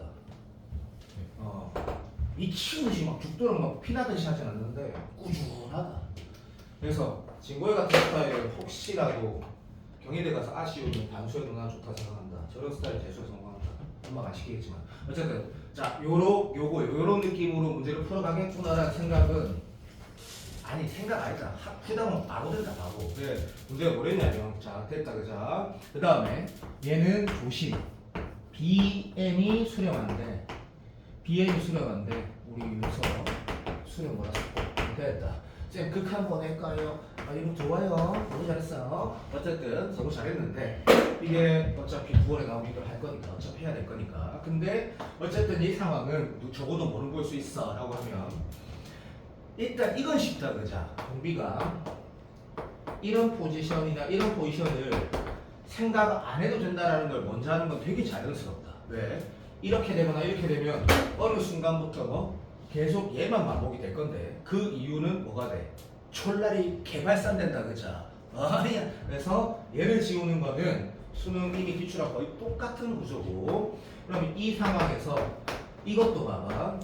Speaker 1: 미친 듯이 막 죽도록 막 피나듯이 하진 않는데 꾸준하다. 그래서 진고이 같은 스타일을 혹시라도 경희대 가서 아쉬우면 반수에 누나 좋다 생각한다. 저런 스타일 재수에 성공한다. 엄마가 안 시키겠지만 어쨌든 자 요런 느낌으로 문제를 풀어가겠구나라는 생각은 아니 생각 아니다. 풀다 보면 바로 된다 바로. 근데 문제가 뭐랬냐면 자 됐다 그자. 그 다음에 얘는 조심. BM이 수렴한데 우리 여기서 수렴 뭐라 썼고 됐다. 쌤 극 한번 할까요? 이거 좋아요. 너무 잘했어. 어쨌든 너무 잘했는데 이게 어차피 9월에 나오기도 할 거니까 어차피 해야 될 거니까. 근데 어쨌든 이 상황은 적어도 뭐를 볼 수 있어 라고 하면 일단 이건 쉽다 그자. 공비가 이런 포지션이나 이런 포지션을 생각 안 해도 된다라는 걸 먼저 하는 건 되게 자연스럽다. 왜? 이렇게 되거나 이렇게 되면 어느 순간부터 뭐 계속 얘만 반복이 될 건데 그 이유는 뭐가 돼? 촐라리 개발산된다 그자. 아니야. 그래서 얘를 지우는 거는 수능 이미 기출하고 거의 똑같은 구조고 그럼 이 상황에서 이것도 봐봐.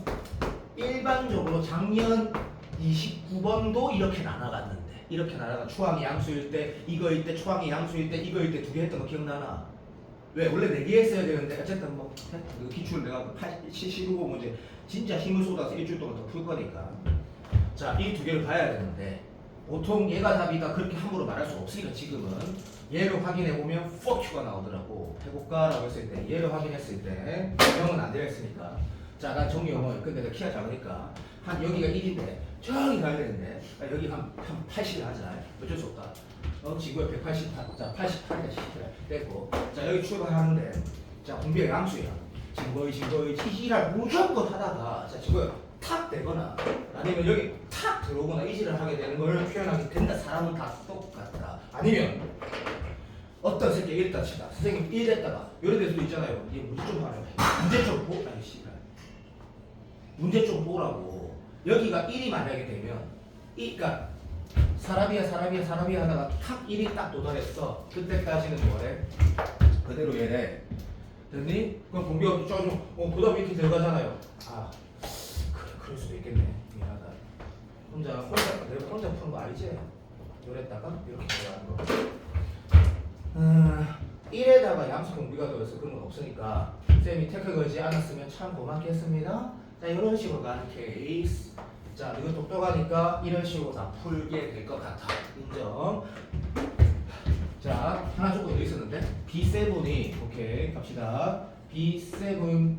Speaker 1: 일반적으로 작년 29번도 이렇게 나눠갔는데 이렇게 나눠가 추항이 양수일 때 이거일 때 추항이 양수일 때 이거일 때 두 개 했던 거 기억나나? 왜? 원래 4개 했어야 되는데 어쨌든 뭐 기출 내가 75 문제 진짜 힘을 쏟아서 일주일 동안 더 풀 거니까 자 이 두 개를 봐야 되는데 보통 얘가 답이다 그렇게 함부로 말할 수 없으니까 지금은 얘를 확인해 보면 fuck가 나오더라고. 해볼까? 라고 했을 때 얘를 확인했을 때 0은 안 되겠으니까 자 난 정리 영어 근데 내가 키가 작으니까 한 여기가 1인데 저기 가야 되는데 여기 한 80을 하자. 어쩔 수 없다. 지구에 188, 자 88에 10을 떼고 자 여기 출발하는데 자 공비가 양수야. 증거의 지시를 무조건 하다가 자 지구에 탁 되거나 아니면 여기 탁 들어오거나 이지를 하게 되는 걸 표현하게 된다. 사람은 다 똑같다. 아니면 어떤 새끼가 이랬다 치다 선생님 이랬다가 이런 데서도 있잖아요. 얘 문제 좀 하라고 문제 좀 보. 아니 씨발 문제 좀 보라고. 여기가 1이 만약에 되면 그러니까 사람이야 하다가 탁 1이 딱 도달했어. 그때까지는 뭐래? 그대로 얘래. 됐니? 그럼 공비가 좀 그 다음에 이렇게 들어가잖아요. 그럴 수도 있겠네. 미안하다. 내가 혼자 푸는 거 알지? 요랬다가 이렇게 들어가는 거. 1에다가 양수 공비가 들어서 그런 건 없으니까 쌤이 태클 걸지 않았으면 참 고맙겠습니다. 자 이런 식으로 가는 케이스. 자 이거 똑똑하니까 이런 식으로 다 풀게 될 것 같아. 인정. 자 하나 조금 더 있었는데 B7이 오케이 갑시다. B7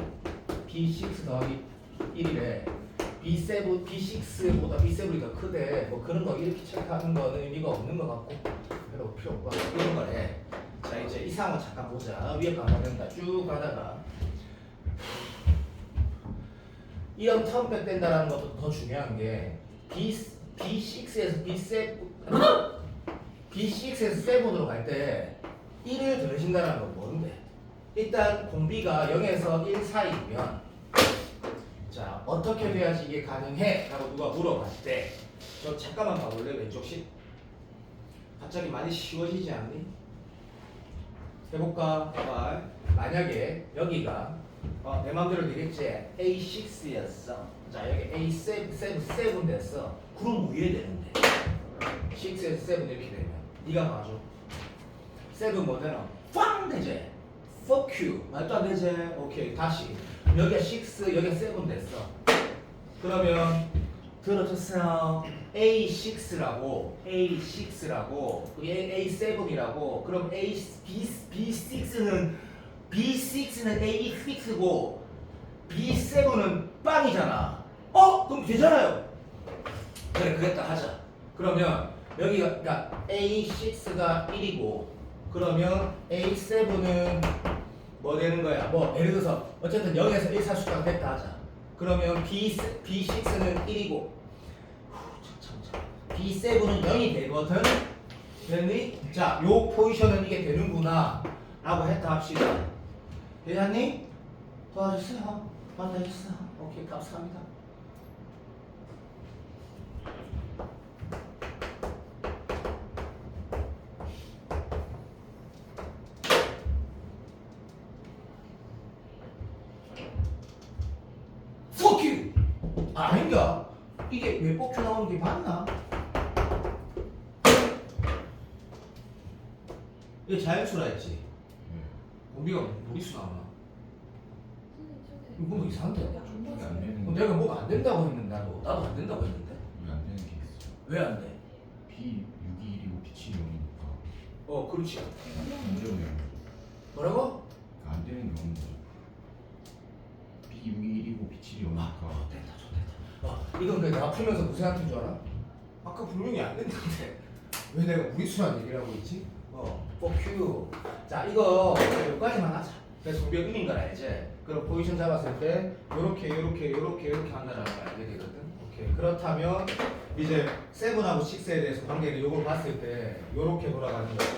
Speaker 1: B6 더하기 1이래. B6보다 B7이 더 크대. 뭐 그런 거 이렇게 체크하는 거는 의미가 없는 것 같고 별로 필요 없고 이런 거래. 자 이제 이 상황을 잠깐 보자. 위에 가면 쭉 가다가 이런 텀 뺏된다라는 것도 더 중요한 게 B6에서 B6에서 7으로 갈 때 1을 더해진다는 건 뭔데? 일단 공비가 0에서 1 사이면 자 어떻게 돼야지 이게 가능해? 라고 누가 물어봤을 때 저 잠깐만 봐볼래? 왼쪽씩 갑자기 많이 쉬워지지 않니? 해볼까? 봐봐. 만약에 여기가 내 맘대로 되겠지? A6였어. 자 여기 A7 됐어. 그럼 위에 되는데 6에서 7 이렇게 되면 네가 봐줘. 7 뭐 되나? 빵 되지? Fuck you. 말도 안 되지? 오케이 다시 여기가 6 여기가 7 됐어. 그러면 들어줬어요. A6라고 A7이라고 그럼 B6는 A6고 B7은 빵이잖아. 그럼 되잖아요. 그래 그랬다 하자. 그러면 여기가 그러니까 A6가 1이고 그러면 A7은 뭐 되는 거야? 뭐 예를 들어서 어쨌든 0에서 1 사수가 됐다 하자. 그러면 B6는 1이고 B7은 0이 되거든. 됐니? 자, 요 포지션은 이게 되는구나 라고 했다 합시다. 되셨니? 도와주세요. 도와주세요. 오케이, 감사합니다. 아니다. 이게 왜 뽑혀 나오는 게 맞나? 이게 자연수라 했지. 우리가 무리수 나오나? 이거 뭐 이상한데?
Speaker 2: 이게 안 되는
Speaker 1: 그럼 내가 뭐가 안 된다고 했는데 나도 안 된다고 했는데
Speaker 2: 이게 안 되는 게 있어.
Speaker 1: 왜 안 돼?
Speaker 2: B 6이 1이고 B 7이 0이니까
Speaker 1: 그렇지.
Speaker 2: 안 되는 게
Speaker 1: 뭐라고?
Speaker 2: 안 되는 게 없는 거죠. B 6이 1이고 B 7이 0이니까
Speaker 1: 됐다 좋다. 이건 그 내가 풀면서 무슨 생각인 줄 알아? 아까 분명히 안 된다는데 왜 내가 무리수란 얘기를 하고 있지? q. 자 이거 여기까지만 하자. 그래서 정비의 의미인 걸 알지? 그럼 포지션 잡았을 때 요렇게 한다라는 걸 알게 되거든. 오케이. 그렇다면 이제 7하고 6에 대해서 관계를 요걸 봤을 때 요렇게 돌아가는 거지.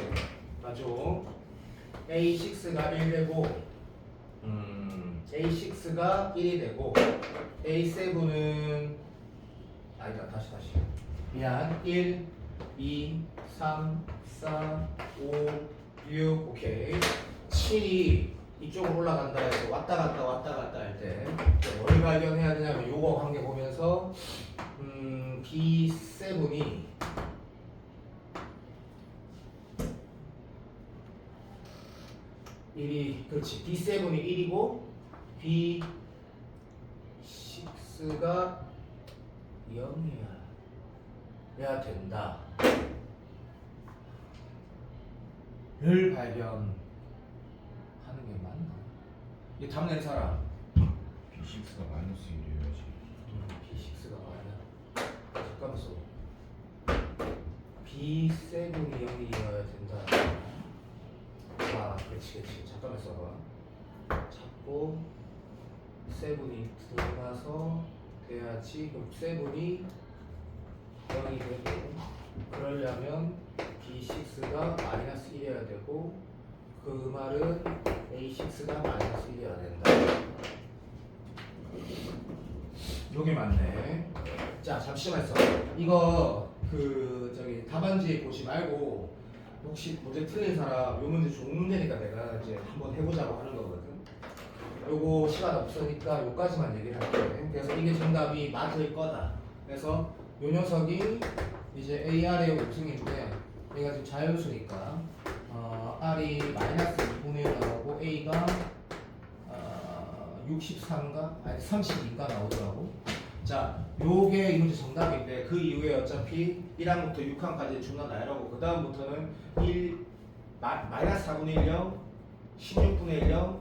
Speaker 1: 맞죠? A6가 1 되고 A6가 1이 되고 A7은 아니다 다시 미안 1, 2, 3, 4, 5, 6 오케이 7이 이쪽으로 올라간다 해서 왔다 갔다 할 때 뭘 발견해야 되냐면 요거 관계 보면서 B7이 그렇지 B7이 1이고 B6가 0이야 된다 를 발견하는 게 맞나? 이게 답 낸 사람
Speaker 2: B6가 마이너스 1이어야지.
Speaker 1: B6가 맞아 잠깐만 써 B7이 0이어야 된다 그렇지 잠깐만 써봐 잡고 7이 들어가서 돼야지 그럼 7이 0이 되고 그러려면 B6가 마이너스 1이어야 되고 그 말은 A6가 마이너스 1이어야 된다 요게 맞네 자 잠시만 있어 이거 답안지 보지 말고 혹시 문제 틀린 사람 요 문제 좋은 문제니까 내가 이제 한번 해보자고 하는 거거든 요거 시간 없으니까 요까지만 얘기를 할게 그래서 이게 정답이 맞을 거다 그래서 요 녀석이 이제 AR의 우승인데 얘가 지금 자연수니까 R이 마이너스 2분의 1 나오고 A가 63가? 아니 32가 나오더라고 자 요게 이 문제 정답인데 그 이후에 어차피 1항부터 6항까지 존나 나열하고 그 다음부터는 마이너스 4분의 1 0 16분의 1 0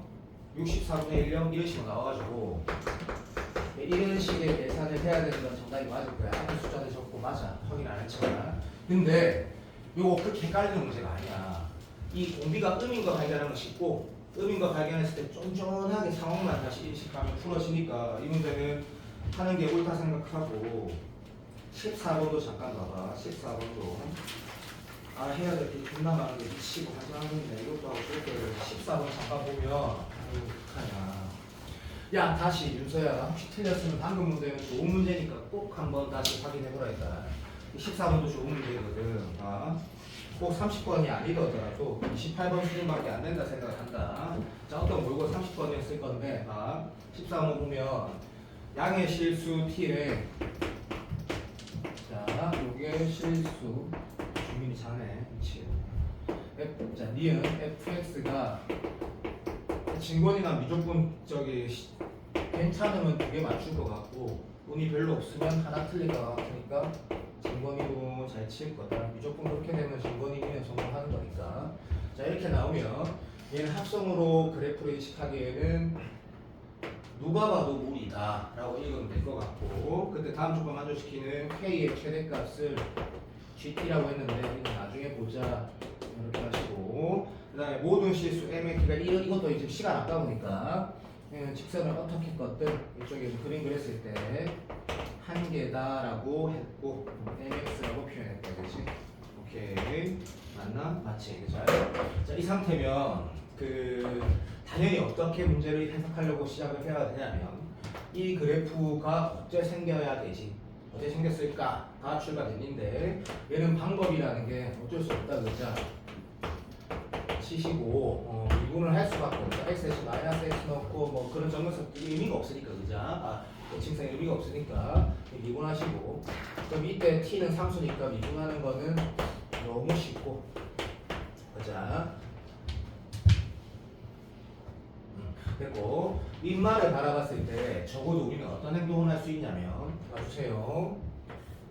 Speaker 1: 64분의 1 0 이런 식으로 나와가지고 이런 식의 계산을 해야 되는 건 정답이 맞을 거야 아무 숫자를 적고 맞아 확인 안 했지만 근데 요거 그렇게 헷갈리는 문제가 아니야 이 공비가 음인 거 발견하는 건 쉽고 음인 거 발견했을 때 쫀쫀하게 상황만 다시 인식하면 풀어지니까 이 문제는 하는 게 옳다 생각하고 14번도 잠깐 봐봐 14번도 해야 될 게 존나 많은 게 미치고 하지않는데 이것도 하고 저것도 14번 잠깐 보면 어떡하냐 야 다시 윤서야 혹시 틀렸으면 방금 문제는 좋은 문제니까 꼭 한번 다시 확인해보라 했다 14번도 좋은 문제거든 꼭 30번이 아니더라도 28번 수준밖에 안 된다 생각을 한다 자 어떤 모의고 30번이었을 건데 14번 보면 양의 실수 T래 자 요게 실수 주민이 자네 미치겠네 자 니은 fx가 진권이나 무조건 괜찮으면 두 개 맞출 것 같고 운이 별로 없으면 하나 틀릴 것 같으니까 진권이도 잘 칠 거다 무조건 그렇게 되면 진권이면 성공하는 거니까 자 이렇게 나오면 얘는 합성으로 그래프를 인식하기에는 누가 봐도 무리다 라고 읽으면 될 것 같고 그때 다음 조건 만족시키는 K의 최대값을 GT라고 했는데 이건 나중에 보자 이렇게 하시고 그 다음에 모든 실수 M의 T가 이것도 이제 시간 아까우니까 직선을 어떻게 껐든 이쪽에 그림 그렸을 때 한 개다라고 했고 MX라고 표현했다 그지? 오케이 맞나? 맞지 그죠? 자 이 상태면 당연히 어떻게 문제를 해석하려고 시작을 해야 되냐면 이 그래프가 어째 생겨야 되지 어째 생겼을까가 출발점인데 얘는 방법이라는 게 어쩔 수 없다 그죠? 치시고 미분을 할 수밖에 없다 x 마이너스 x 넣고 뭐 그런 정근석 의미가 없으니까 그죠? 칭상의 의미가 없으니까
Speaker 3: 미분하시고 그럼 이때 t는 상수니까 미분하는 거는 너무 쉽고 자 됐고 윗말을 바라봤을 때 적어도 우리는 어떤 행동을 할 수 있냐면 봐주세요.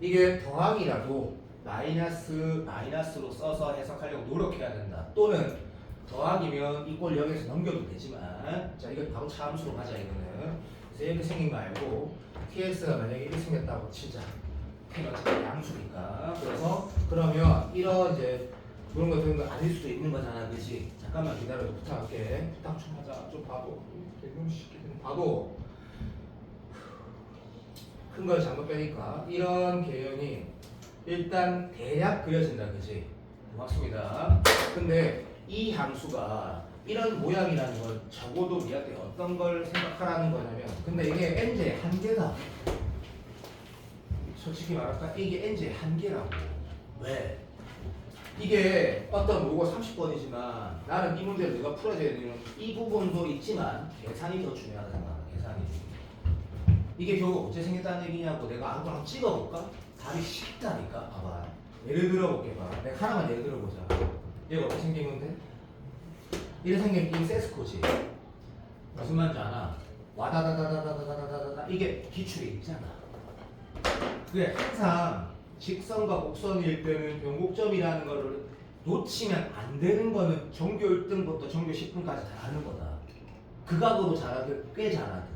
Speaker 3: 이게 더하기라도 마이너스로 써서 해석하려고 노력해야 된다. 또는 더하기면 이꼴 0에서 넘겨도 되지만 자 이걸 바로 차함수로 가자 이거는. 그래서 이렇게 생긴 거 알고 tx가 만약에 이렇게 생겼다고 치자. t는 어차피 양수니까. 그래서 그러면 이런 이제 그런 거 되는 거 아닐 수도 있는 거잖아, 그렇지? 잠깐만 기다려, 부탁할게. 부탁 좀 하자, 좀 봐도. 이놈 시키는 봐도. 큰 걸 잘못 빼니까 이런 개연이 일단 대략 그려진다, 그렇지? 고맙습니다. 근데 이 함수가 이런 모양이라는 건 적어도 우리한테 어떤 걸 생각하라는 거냐면, 근데 이게 n제의 한계다. 솔직히 말할까? 이게 n제의 한계라고. 왜? 이게 어떤 로고 30번이지만 나는 이 문제를 내가 풀어줘야 되는 이 부분도 있지만 계산이 더 중요하다 생각한다. 계산이. 이게 결국 어째 생겼다는 얘기냐고 내가 한번 찍어볼까? 답이 쉽다니까. 봐봐. 예를 들어볼게. 봐. 내가 하나만 예를 들어보자. 얘가 어떻게 생긴 건데? 이렇게 생긴 게 세스코지. 무슨 말인지 아나? 와다다다다다다다다다 이게 기출이 있잖아. 그게 항상 직선과 곡선일 때는 변곡점이라는 거를 놓치면 안 되는 거는 전교 1등부터 전교 10등까지 다 아는 거다. 그 각으로 잘하든 꽤 잘하든.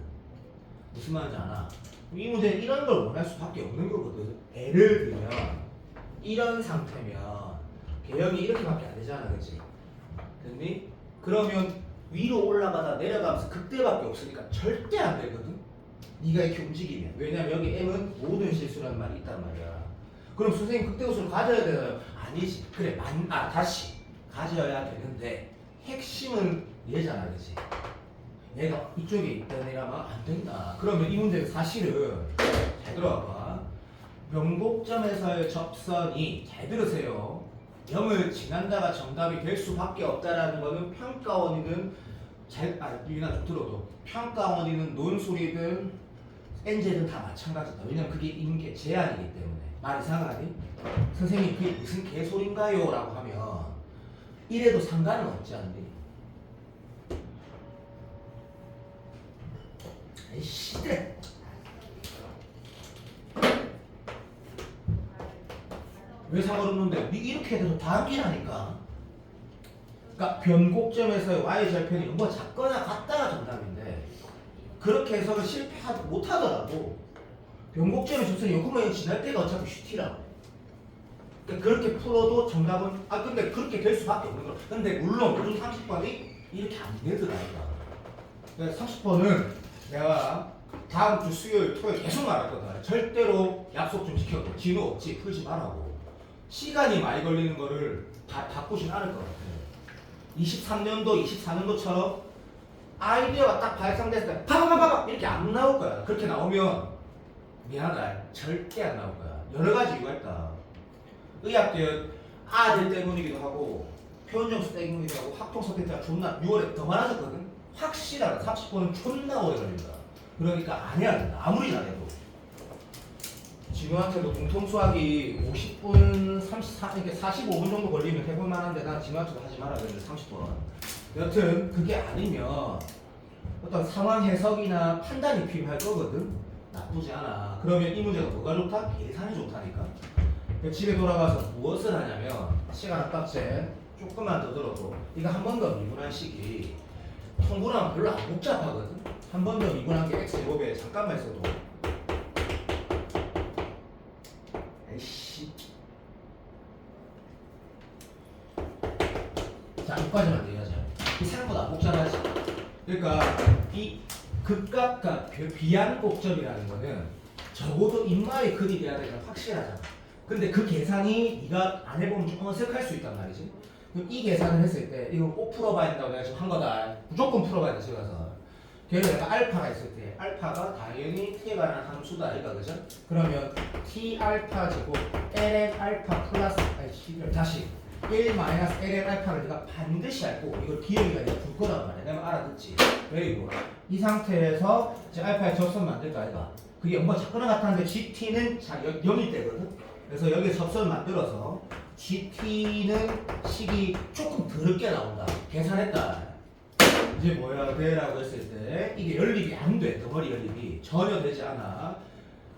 Speaker 3: 무슨 말인지 아나? 이 문제는 이런 걸 원할 수밖에 없는 거거든. 예를 들면 이런 상태면 개형이 이렇게밖에 안 되잖아, 그렇지? 됐니? 그러면 위로 올라가다 내려가면서 극대밖에 없으니까 절대 안 되거든. 네가 이렇게 움직이면. 왜냐면 여기 M은 모든 실수라는 말이 있단 말이야. 그럼 선생님 극대호수를 가져야 되나요? 아니지. 그래, 다시 가져야 되는데 핵심은 얘잖아, 그렇지? 얘가 이쪽에 있던 애라면 안 된다. 그러면 이 문제는 사실은 잘 들어봐. 변곡점에서의 접선이 잘 들으세요. 0을 지난다가 정답이 될 수밖에 없다라는 거는 평가원이든 유나 좀 들어도 평가원이든 논술이든 엔젤은 다 마찬가지다. 왜냐면 그게 인계 제한이기 때문에. 말 이상하니? 선생님 그게 무슨 개소린가요? 라고 하면 이래도 상관은 없지 않니? 아이 시대. 왜 상관없는데? 이렇게 해도 다함기라니까. 그러니까 변곡점에서의 y절편이 뭐 작거나 같다가 정답인데 그렇게 해서는 실패하지 못하더라고. 변곡점의 접선이 요거만 지날 때가 어차피 슈티라고. 그러니까 그렇게 풀어도 정답은 근데 그렇게 될 수밖에 없는 거야. 근데 물론 요즘 30번이 이렇게 안 되더라니까. 그래서 30번은 내가 다음 주 수요일, 토요일 계속 말할 거다. 절대로 약속 좀 지켜줘. 진호 없지 풀지 말라고. 시간이 많이 걸리는 거를 바꾸진 않을 것 같아. 23년도, 24년도처럼 아이디어가 딱 발상됐을 때 파바바바바 이렇게 안 나올 거야. 그렇게 나오면 미안하다. 절대 안 나올 거야. 여러 가지 이유가 있다. 의학계열 아들 때문이기도 하고 표현점수 때문이기도 하고 학통 선택자가 존나 6월에 더 많아졌거든. 확실하다. 30번은 존나 오래 걸린다. 그러니까 안 해야 된다. 아무리 잘해도. 진우한테도 공통수학이 50분, 45분 정도 걸리면 해볼 만한데 난 진우한테도 하지 말아야 되는데 30분. 여튼 그게 아니면 어떤 상황 해석이나 판단이 필요할 거거든. 나쁘지 않아. 그러면 이 문제가 뭐가 좋다? 계산이 좋다니까. 집에 돌아가서 무엇을 하냐면 시간 아깝지? 조금만 더 들어도 이거 한 번 더 미분한 식이 통분하면 별로 안 복잡하거든. 한 번 더 미분한 게 x제곱에 잠깐만 있어도 에이씨. 자, 여기까지만 얘기하자. 이 생각보다 안 복잡하지. 그러니까 이 극각과 비한곡점이라는 거는 적어도 인마의 글이 돼야 되는 확실하잖아. 근데 그 계산이 네가 안 해보면 좀 어색할 수 있단 말이지. 그럼 이 계산을 했을 때 이거 꼭 풀어봐야 된다고 내가 지금 한 거다. 무조건 풀어봐야 돼, 집에 가서. 그래서 내가 알파가 있을 때 알파가 당연히 t에 관한 함수다 아니까, 그죠? 그러면 t 알파 제곱 ln 알파 플러스 다시 1 마이너스 ln 알파를 네가 반드시 알고 이걸 기억이가 내가 줄 거란 말이야. 내가 알아듣지? 그리고 이 상태에서 이제 알파의 접선 만들까 아이가? 그게 뭔가 작거나 같았는데 GT는 자 0일 때거든. 그래서 여기 접선을 만들어서 GT는 식이 조금 더럽게 나온다. 계산했다. 이제 뭐야 돼라고 했을 때 이게 연립이 안 돼. 덩어리 연립이 전혀 되지 않아.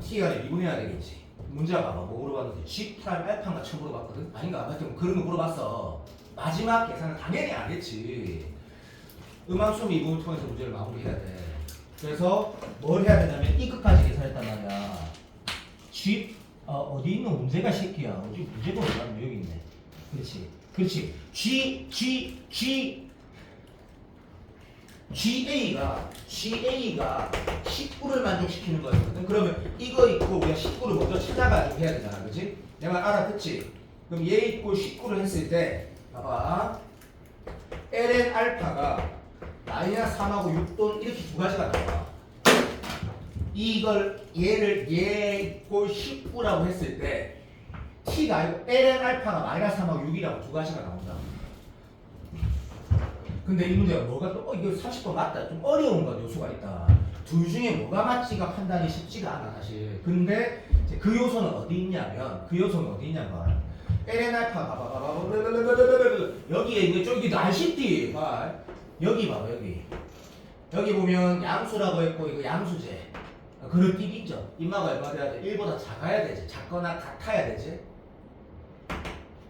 Speaker 3: T가 미분해야 되겠지. 문제가 봐봐. 뭐 물어봤는데 G 프라임 알파인가 처음 물어봤거든. 아닌가? 하여튼 그런 거 물어봤어. 마지막 계산은 당연히 안 했지. 음함수 미분을 통해서 문제를 마무리해야 돼. 그래서 뭘 해야 되냐면 이 끝까지 계산했단 말이야. G 어디 있는 문제가 새끼야. 어디 문제가 어디 여기 있네. 그렇지. 그렇지. GA가 19를 만족시키는 거였거든. 그러면 이거 있고 우리가 19를 먼저 찾아가지고 해야 되잖아. 그렇지? 내 말 알아듣지? 그럼 얘 있고 19를 했을 때 봐봐. ln 알파가 마이너스 3하고 6돈 이렇게 두 가지가 나와. 이걸 얘를 얘 있고 19라고 했을 때 t가 아니고 ln 알파가 마이너스 3하고 6이라고 두 가지가 나온다. 근데 이 문제가 뭐가 또 이거 30번 맞다. 좀 어려운 건 요소가 있다. 둘 중에 뭐가 맞지가 판단이 쉽지가 않아 사실. 근데 이제 그 요소는 어디 있냐면 ln 알파 봐봐 여기에 있는 저기 날씨띠 여기 봐봐 여기 보면 양수라고 했고 이거 양수제. 그런 띠 있죠. 인마가 얼마 돼야 돼? 1보다 작아야 되지. 작거나 같아야 되지.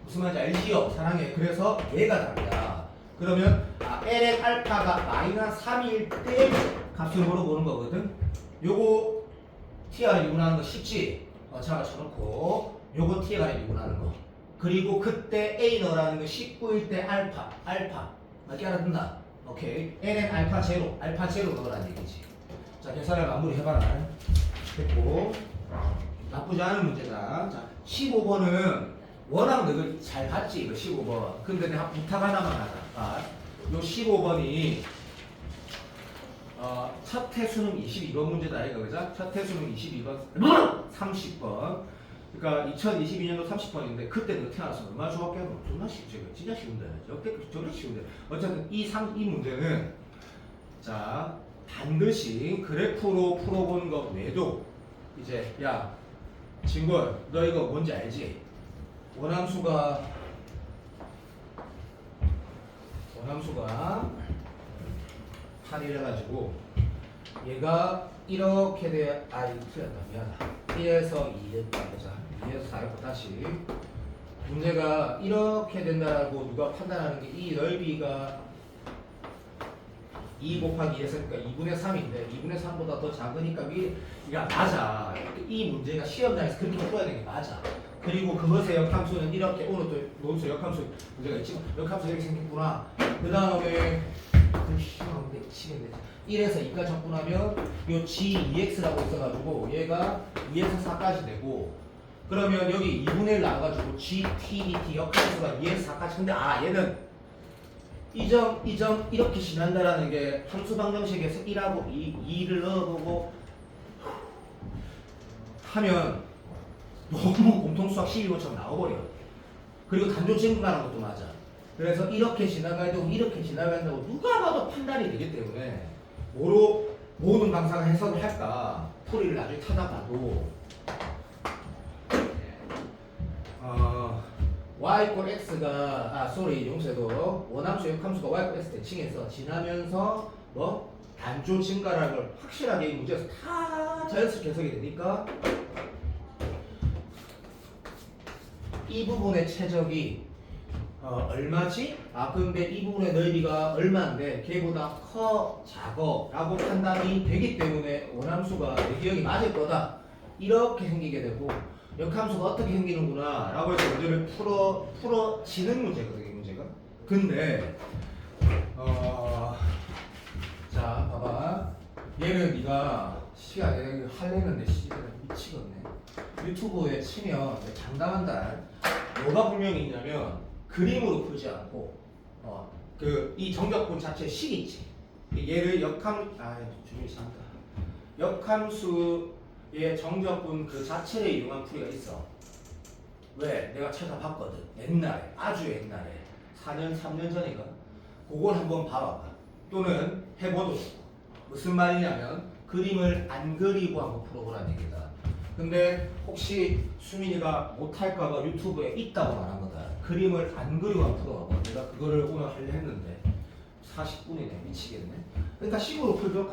Speaker 3: 무슨 말인지 알지요? 사랑해. 그래서 얘가 답이야. 그러면 ln 알파가 마이너스 3일 때 값을 물어보는 거거든. 요거 tr 유분하는 거 쉽지? 차가 쳐놓고 요거 tr 유분하는 거. 그리고 그때 a 넣으라는 거 19일 때 알파 맞게 알아듣나? 오케이. ln 알파 제로 넣으라는 얘기지. 자 계산을 마무리 해봐라. 됐고 나쁘지 않은 문제다. 자 15번은 워낙 너희들 잘 봤지 이거 15번. 근데 내가 부탁 하나만 하자. 요 15번이 첫 해수능 22번 문제다 이거 그죠? 첫 해수능 22번 30번. 그러니까 2022년도 30번인데 그때 너 태어났으면 얼마나 좋았겠노? 존나 쉽지 이거 진짜 쉬운데. 역대급 존나 쉬운데. 어쨌든 이 문제는 자 반드시 그래프로 풀어본 것 외에도 이제 야 친구 너 이거 뭔지 알지? 원함수가 8이래 가지고 얘가 이렇게 돼 틀렸다 미안하다 1에서 2였다 보자 2에서 4였고 다시 문제가 이렇게 된다라고 누가 판단하는 게 이 넓이가 2 곱하기 2에서니까 2분의 3인데 2분의 3보다 더 작으니까 이게 맞아. 이 문제가 시험장에서 그렇게 풀어야 되는 게 맞아. 그리고 그것의 역함수는 이렇게 오늘 또 논술 역함수 문제가 있지만 역함수 이렇게 생겼구나. 그 다음에 그 시험인데 미치겠네. 1에서 2까지 적분하면 요 G2X라고 있어가지고 얘가 2에서 4까지 되고 그러면 여기 2분의 1 나와가지고 GTDT 역함수가 2에서 4까지 근데 얘는 이 점 이렇게 지난다라는 게 함수 방정식에서 1하고 2를 넣어보고 하면 너무 공통수학 12호처럼 나와버려. 그리고 단조 증가하는 것도 맞아. 그래서 이렇게 지나가야 되고 이렇게 지나가야 된다고 누가 봐도 판단이 되기 때문에 뭐로 모든 강사가 해석을 할까 풀이를 나중에 찾아봐도 y 꼴 x가 용세도 원함수 역함수가 y 꼴 x 대칭해서 지나면서 뭐 단조 증가라는 걸 확실하게 이 문제에서 다 자연스럽게 해석이 되니까 이 부분의 최적이 얼마지? 근데 이 부분의 넓이가 얼마인데 걔보다 커 작어 라고 판단이 되기 때문에 원함수가 내 기억이 맞을 거다 이렇게 생기게 되고 역함수가 어떻게 생기는구나 라고 해서 문제를 풀어지는 문제거든요 이 문제가. 근데 자 봐봐 얘는 네가 시간 내가 할래는데 미치겠네. 유튜브에 치면 장담한다 뭐가 분명히 있냐면 그림으로 풀지 않고 이 정적분 자체 식 있지. 얘를 주민이 참다 역함수의 정적분 그 자체를 이용한 풀이가 있어. 왜? 내가 찾아봤거든. 옛날에 아주 옛날에 4년 3년 전인가 그걸 한번 봐봐봐. 또는 해봐도 좋고. 무슨 말이냐면 그림을 안 그리고 한번 풀어보라는 얘기다. 근데 혹시 수민이가 못할까봐 유튜브에 있다고 말한 거다. 그림을 안 그리고 한번 풀어봐. 내가 그거를 오늘 하려 했는데 40분이네. 미치겠네. 그러니까 식으로 풀면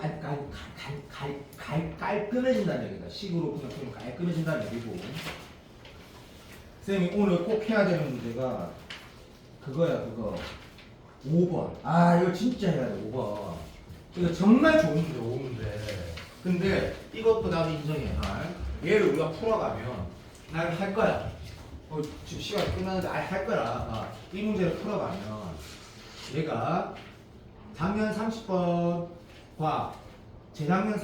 Speaker 3: 깔끔해진다는 얘기다. 식으로 그냥 풀면 깔끔해진다는 얘기고. 쌤이 오늘 꼭 해야 되는 문제가 그거야, 그거. 5번. 아, 이거 진짜 해야 돼, 5번. 이거 정말 좋은 문제, 5문제. 근데 이것도 나도 인정해. 얘를 우리가 풀어가면 날 할 거야. 지금 시간이 끝나는데 할 거야. 이 문제를 풀어가면 얘가 작년 30번과 재작년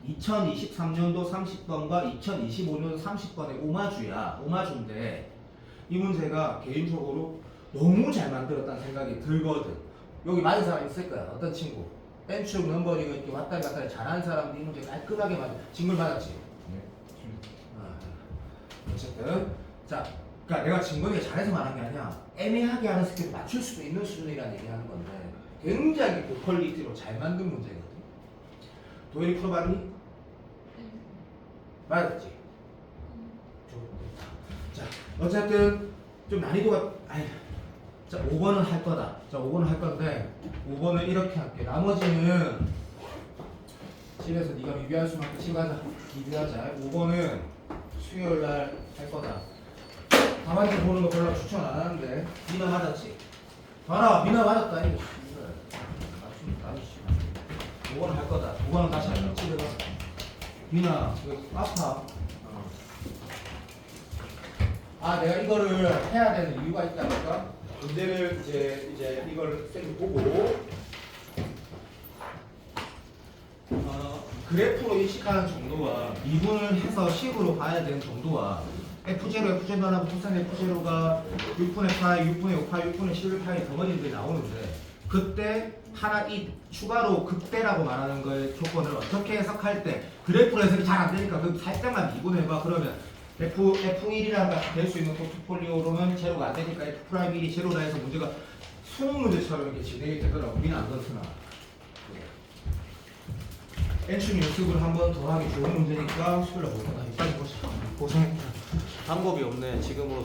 Speaker 3: 2023년도 30번과 2025년도 30번의 오마주야. 오마주인데 이 문제가 개인적으로 너무 잘 만들었다는 생각이 들거든. 여기 맞은 사람 있을 거야. 어떤 친구? 벤축 넘버링을 이렇게 왔다리 갔다리 잘하는 사람도 이 문제 깔끔하게 맞아. 징글 맞았지? 어쨌든 자, 그러니까 내가 징글이 잘해서 말한 게 아니라 애매하게 하는 스킬을 맞출 수도 있는 수준이라는 얘기하는 건데 굉장히 고퀄리티로 잘 만든 문제거든. 도일이 풀어봤니? 맞았지? 자, 어쨌든 좀 난이도가 자, 5번은 할 거다. 자, 5번은 할 건데 5번은 이렇게 할게. 나머지는 집에서 네가 리뷰할 수만큼 치가자. 리뷰하자. 5번은 수요일 날 할 거다. 가만히 보는 거 별로 추천 안 하는데 미나 맞았지? 봐라, 미나 맞았다. 이거. 맞춤 5번은 할 거다. 5번은 다시 할까? 집에 가서. 미나, 이거 아파. 아, 내가 이거를 해야 되는 이유가 있다니까? 문제를 이제 이걸 쌤이 보고 그래프로 인식하는 정도와 미분을 해서 식으로 봐야 되는 정도와 F0, F0 하나 부산 F0가 6분의 파이, 6분의 5파이, 6분의 11파이 덩어리들이 나오는데 그때 하나 이 추가로 극대라고 말하는 거의 조건을 어떻게 해석할 때 그래프로 해석이 잘 안 되니까 그 살짝만 미분해봐. 그러면 F1이라가 될 수 있는 포트폴리오로는 제로가 안 되니까 F'1이 제로라 해서 문제가 수능 문제처럼 이렇게 진행이 되더라고. 우리는 안 그렇구나. 엔춤 연습을 한 번 더 하기 좋은 문제니까 수요일에 못 하다. 빨리 보자. 고생했다. 방법이 없네 지금으로.